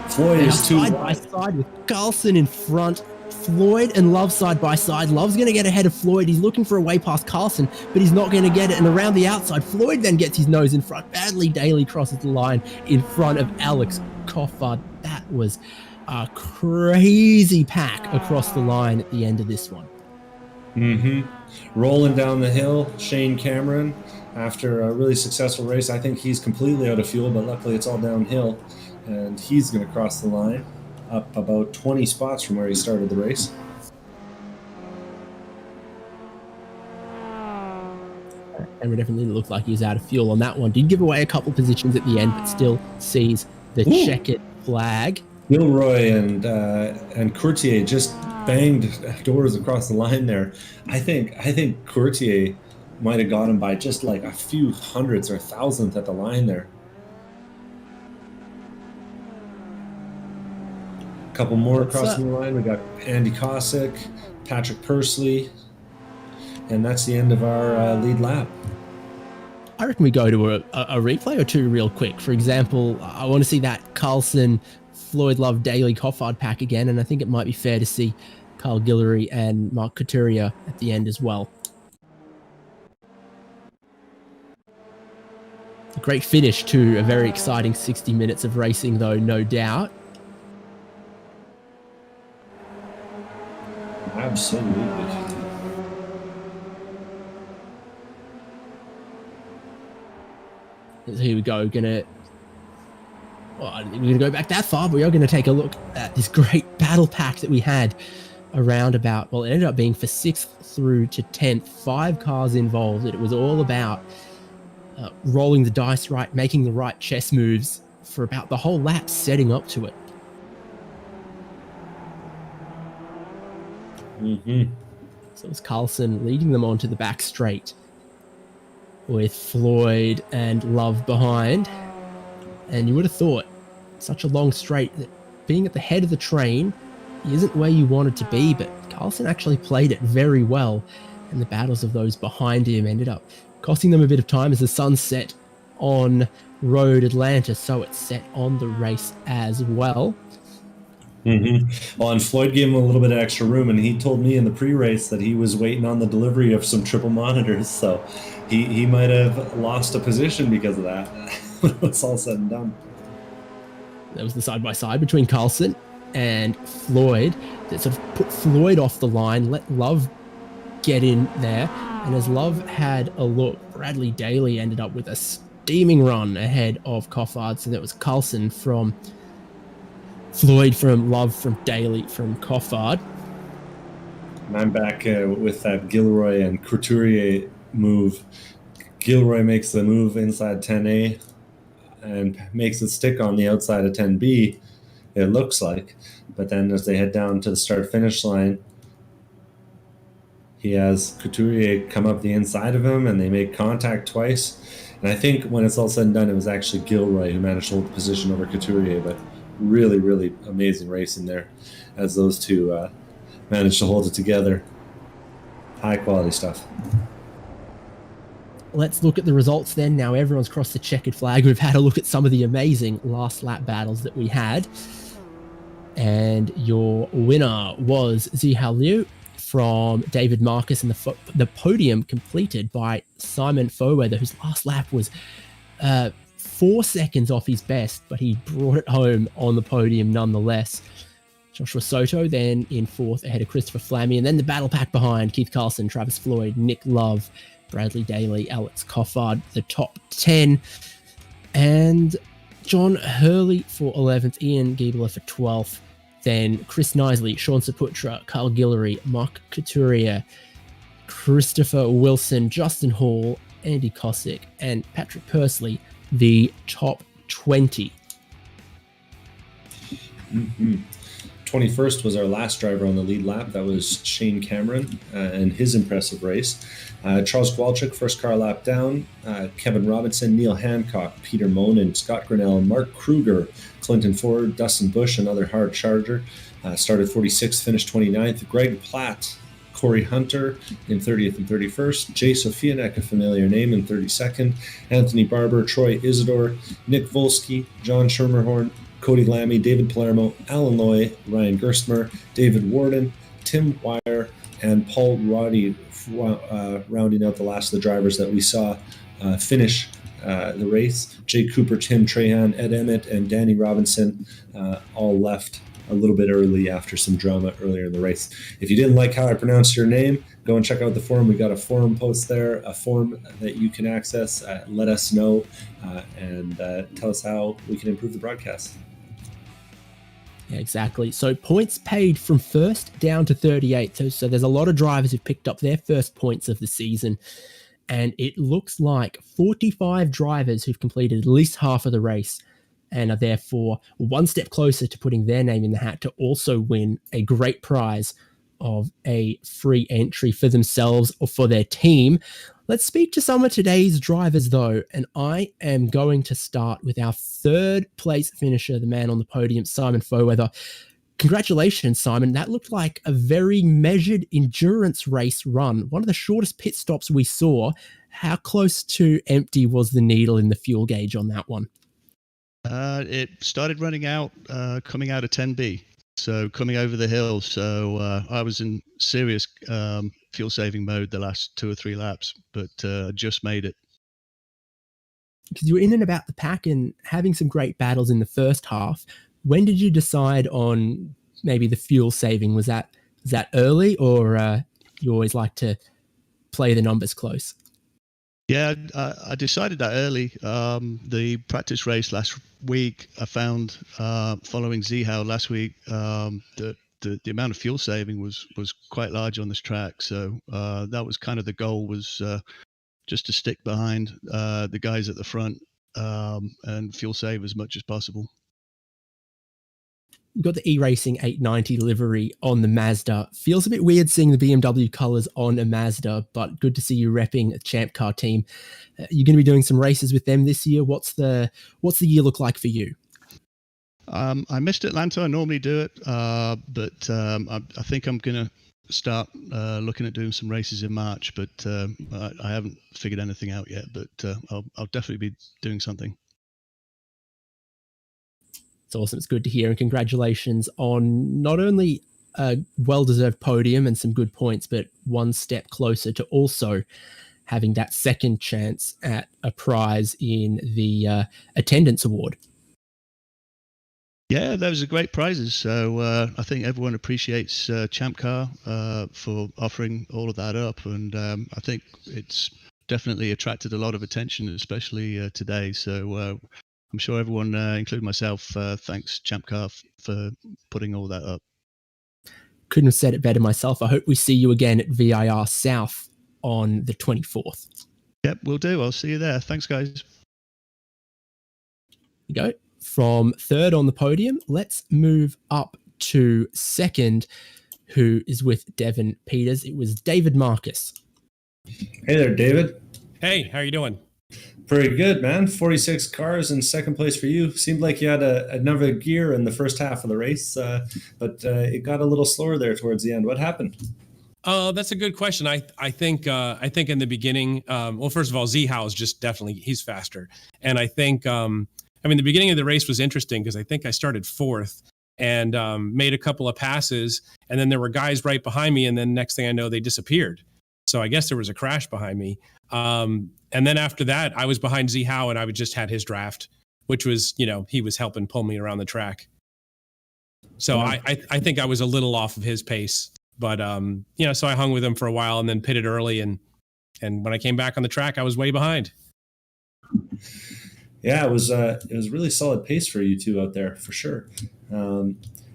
Floyd is too side by side with Carlson in front. Floyd and Love side by side. Love's going to get ahead of Floyd. He's looking for a way past Carlson, but he's not going to get it. And around the outside, Floyd then gets his nose in front. Badly Daly crosses the line in front of Alex Coffard. That was a crazy pack across the line at the end of this one. Rolling down the hill, Shane Cameron, after a really successful race. I think he's completely out of fuel, but luckily it's all downhill. And he's going to cross the line up about 20 spots from where he started the race. And it definitely looked like he was out of fuel on that one. Did give away a couple positions at the end, but still sees the checkered flag. Gilroy and Courtier just banged doors across the line there. I think Courtier might have got him by just like a few hundredths or thousandth at the line there. Couple more crossing the line. We got Andy Cossack, Patrick Pursley, and that's the end of our lead lap. I reckon we go to a replay or two real quick. For example, I want to see that Carlson, Floyd Love, Daly Coffard pack again, and I think it might be fair to see Carl Guillory and Mark Couturier at the end as well. A great finish to a very exciting 60 minutes of racing, though, no doubt. Absolutely. So here we go. We're going to go back that far, but we are going to take a look at this great battle pack that we had around about, well, it ended up being for 6th through to 10th, 5 cars involved. It was all about rolling the dice right, making the right chess moves for about the whole lap, setting up to it. So it was Carlson leading them onto the back straight with Floyd and Love behind. And you would have thought, such a long straight, that being at the head of the train isn't where you wanted to be, but Carlson actually played it very well, and the battles of those behind him ended up costing them a bit of time as the sun set on Road Atlanta, so it set on the race as well. Well, and Floyd gave him a little bit of extra room, and he told me in the pre-race that he was waiting on the delivery of some triple monitors, so he might have lost a position because of that when it's all said and done. That was the side-by-side between Carlson and Floyd that sort of put Floyd off the line, let Love get in there, and as Love had a look, Bradley Daly ended up with a steaming run ahead of Coffard, so that was Carlson from Floyd, from Love, from Daly, from Coffard. And I'm back with that Gilroy and Couturier move. Gilroy makes the move inside 10A and makes it stick on the outside of 10B, it looks like. But then as they head down to the start-finish line, he has Couturier come up the inside of him, and they make contact twice. And I think when it's all said and done, it was actually Gilroy who managed to hold the position over Couturier, but really, really amazing racing there as those two managed to hold it together. High quality stuff. Let's look at the results then. Now everyone's crossed the checkered flag. We've had a look at some of the amazing last lap battles that we had. And your winner was Zihao Liu from David Marcus, and the podium completed by Simon Foweather, whose last lap was 4 seconds off his best, but he brought it home on the podium nonetheless. Joshua Soto then in 4th ahead of Christopher Flammy, and then the battle pack behind Keith Carlson, Travis Floyd, Nick Love, Bradley Daly, Alex Coffard, the top 10, and John Hurley for 11th, Ian Giebler for 12th, then Chris Knisley, Sean Saputra, Carl Guillory, Mark Couturier, Christopher Wilson, Justin Hall, Andy Cossack, and Patrick Pursley, the top 20. 21st was our last driver on the lead lap. That was Shane Cameron and his impressive race. Charles Kowalczyk, first car lap down. Kevin Robinson, Neil Hancock, Peter Monin, Scott Grinnell, Mark Kruger, Clinton Ford, Dustin Bush, another hard charger. Started 46th, finished 29th. Greg Platt, Corey Hunter in 30th and 31st. Jay Sofianek, a familiar name, in 32nd. Anthony Barber, Troy Isidore, Nick Volsky, John Schermerhorn, Cody Lammy, David Palermo, Alan Loy, Ryan Gerstmer, David Warden, Tim Wire, and Paul Roddy, rounding out the last of the drivers that we saw finish the race. Jay Cooper, Tim Trahan, Ed Emmett, and Danny Robinson all left a little bit early after some drama earlier in the race. If you didn't like how I pronounced your name, go and check out the forum. We got a forum post there, a form that you can access. Let us know and tell us how we can improve the broadcast. Yeah, exactly. So points paid from first down to 38. So there's a lot of drivers who've picked up their first points of the season. And it looks like 45 drivers who've completed at least half of the race and are therefore one step closer to putting their name in the hat to also win a great prize of a free entry for themselves or for their team. Let's speak to some of today's drivers, though, and I am going to start with our third place finisher, the man on the podium, Simon Foweather. Congratulations, Simon. That looked like a very measured endurance race run, one of the shortest pit stops we saw. How close to empty was the needle in the fuel gauge on that one? It started running out coming out of 10B, so coming over the hill. So I was in serious fuel saving mode the last 2 or 3 laps, but just made it. Because you were in and about the pack and having some great battles in the first half. When did you decide on maybe the fuel saving? Was that early, or you always like to play the numbers close? Yeah, I decided that early. The practice race last week, I found following Zihao last week that the amount of fuel saving was quite large on this track. So that was kind of the goal, was just to stick behind the guys at the front and fuel save as much as possible. You got the iRacing 890 livery on the Mazda. Feels a bit weird seeing the BMW colours on a Mazda, but good to see you repping a ChampCar team. You're going to be doing some races with them this year. What's the year look like for you? I missed Atlanta. I normally do it, but I think I'm going to start looking at doing some races in March, but I haven't figured anything out yet, but I'll definitely be doing something. It's awesome. It's good to hear. And congratulations on not only a well-deserved podium and some good points, but one step closer to also having that second chance at a prize in the attendance award. Yeah, those are great prizes. So I think everyone appreciates ChampCar for offering all of that up. And I think it's definitely attracted a lot of attention, especially today. So I'm sure everyone, including myself, thanks ChampCar for putting all that up. Couldn't have said it better myself. I hope we see you again at VIR South on the 24th. Yep, we'll do. I'll see you there. Thanks, guys. We go. From third on the podium, let's move up to second, who is with Devin Peters. It was David Marcus. Hey there, David. Hey, how are you doing? Pretty good, man. 46 cars in second place for you. Seemed like you had another gear in the first half of the race, but it got a little slower there towards the end. What happened? That's a good question. I think in the beginning, well, first of all, Zihao is just definitely, he's faster. And I think, the beginning of the race was interesting because I think I started fourth and made a couple of passes, and then there were guys right behind me, and then next thing I know, they disappeared. So I guess there was a crash behind me. And then after that, I was behind Zihao, and I just had his draft, which was, he was helping pull me around the track. So I think I was a little off of his pace, but so I hung with him for a while and then pitted early, and when I came back on the track, I was way behind. Yeah, it was really solid pace for you two out there for sure.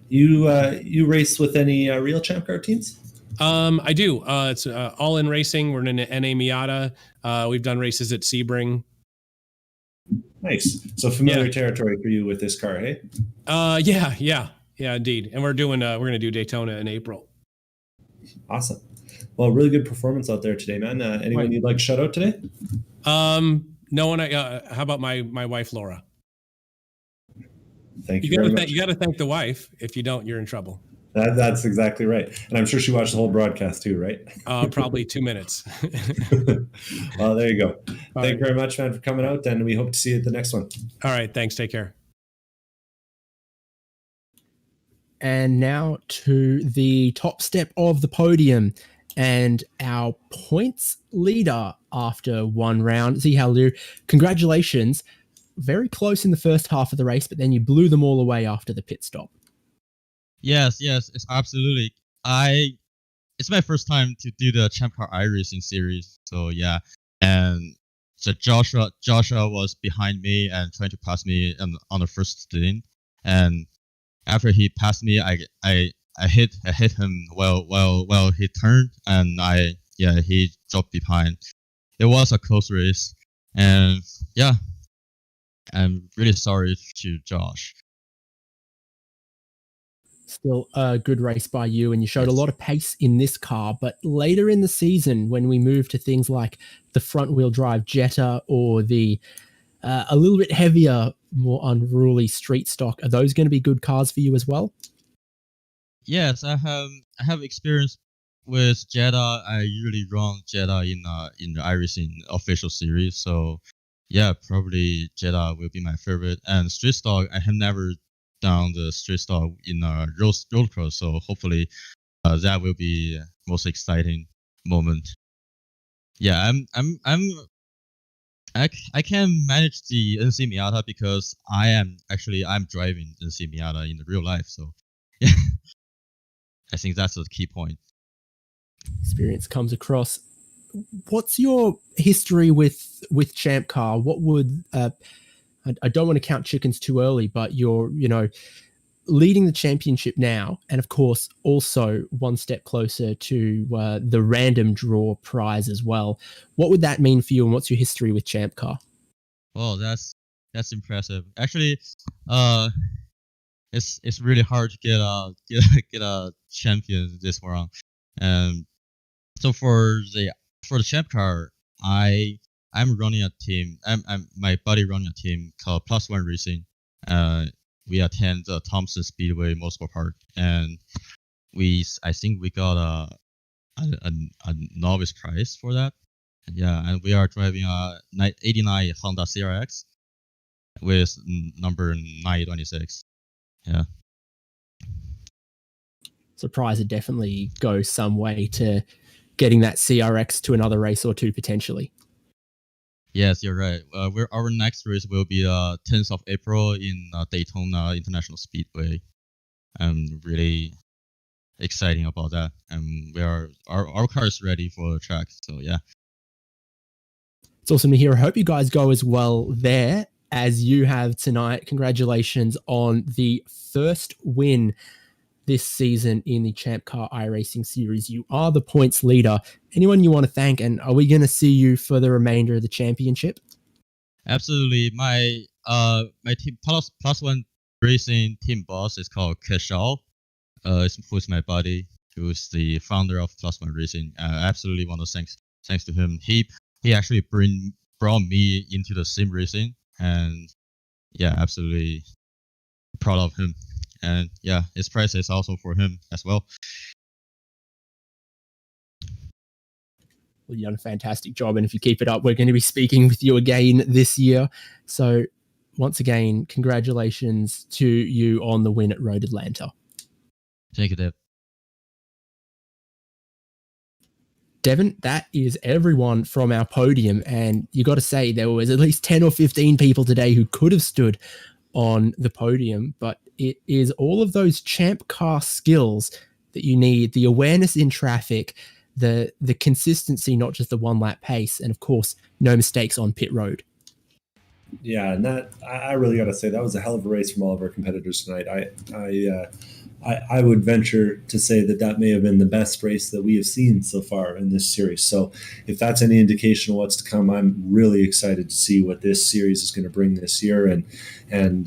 You raced with any real ChampCar teams? I do. It's All In Racing. We're in an NA Miata. We've done races at Sebring. Nice. So familiar territory for you with this car, hey? Yeah. Yeah, indeed. And we're going to do Daytona in April. Awesome. Well, really good performance out there today, man. Anyone you'd like to shout out today? No one. How about my wife, Laura? Thank you very much. You got to thank the wife. If you don't, you're in trouble. That's exactly right. And I'm sure she watched the whole broadcast too, right? Probably 2 minutes. Well, there you go. Thank you right. very much, man, for coming out, and we hope to see you at the next one. All right. Thanks. Take care. And now to the top step of the podium and our points leader after one round. Zihao Liu, congratulations. Very close in the first half of the race, but then you blew them all away after the pit stop. Yes, it's absolutely. It's my first time to do the ChampCar iRacing series, so yeah. And so Joshua was behind me and trying to pass me on the first stint, and after he passed me, I hit him while he turned, and he dropped behind. It was a close race, and yeah, I'm really sorry to Josh. Still a good race by you, and you showed a lot of pace in this car. But later in the season, when we move to things like the front-wheel drive Jetta or the a little bit heavier, more unruly street stock, are those going to be good cars for you as well? Yes, I have experience with Jetta. I usually run Jetta in the iRacing official series, so yeah, probably Jetta will be my favorite. And street stock, I have never done the street stock in a road cross, so hopefully that will be most exciting moment. Yeah, I can manage the NC Miata because I'm driving NC Miata in the real life, so yeah, I think that's the key point. Experience comes across. What's your history with ChampCar? What would I don't want to count chickens too early, but you're leading the championship now, and of course also one step closer to the random draw prize as well. What would that mean for you, and what's your history with ChampCar? Well, that's impressive. Actually, it's really hard to get a champion this round. So for the ChampCar, I'm running a team. I'm my buddy running a team called Plus One Racing. We attend the Thompson Speedway Motorsport Park, and I think we got a novice prize for that. Yeah, and we are driving a 89 Honda CRX with number 926. Yeah. So prize would definitely go some way to getting that CRX to another race or two potentially. Yes, you're right. Our next race will be 10th of April in Daytona International Speedway. I'm really exciting about that, and our car is ready for the track. So yeah, it's awesome to hear. I hope you guys go as well there as you have tonight. Congratulations on the first win this season in the ChampCar iRacing series. You are the points leader. Anyone you want to thank, and are we going to see you for the remainder of the championship? Absolutely. My team plus one racing team boss is called Keshal. Who's my buddy, who's the founder of Plus One Racing. I absolutely want to thanks to him. He actually brought me into the sim racing, and yeah, absolutely proud of him. And yeah, his prize is also for him as well. Well, you've done a fantastic job, and if you keep it up, we're going to be speaking with you again this year. So once again, congratulations to you on the win at Road Atlanta. Thank you, Deb. Devin, that is everyone from our podium, and you got to say there was at least 10 or 15 people today who could have stood on the podium, but it is all of those ChampCar skills that you need, the awareness in traffic, the consistency, not just the one lap pace, and of course, no mistakes on pit road. Yeah, and that I really got to say that was a hell of a race from all of our competitors tonight. I would venture to say that may have been the best race that we have seen so far in this series. So if that's any indication of what's to come, I'm really excited to see what this series is going to bring this year. And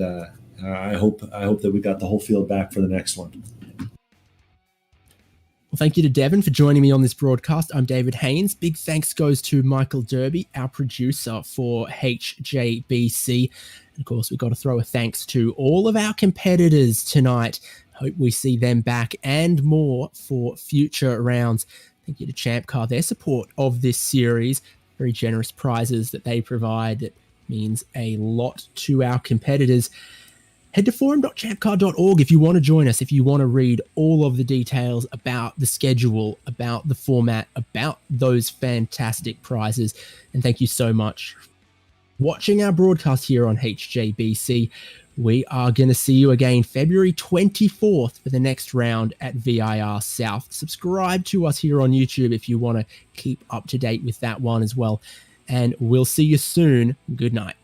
I hope that we got the whole field back for the next one. Well, thank you to Devon for joining me on this broadcast. I'm David Haynes. Big thanks goes to Michael Derby, our producer for HJBC. And of course, we've got to throw a thanks to all of our competitors tonight. Hope we see them back and more for future rounds. Thank you to ChampCar, their support of this series. Very generous prizes that they provide. That means a lot to our competitors. Head to forum.champcar.org if you want to join us, if you want to read all of the details about the schedule, about the format, about those fantastic prizes. And thank you so much for watching our broadcast here on HJBC. We are going to see you again February 24th for the next round at VIR South. Subscribe to us here on YouTube if you want to keep up to date with that one as well. And we'll see you soon. Good night.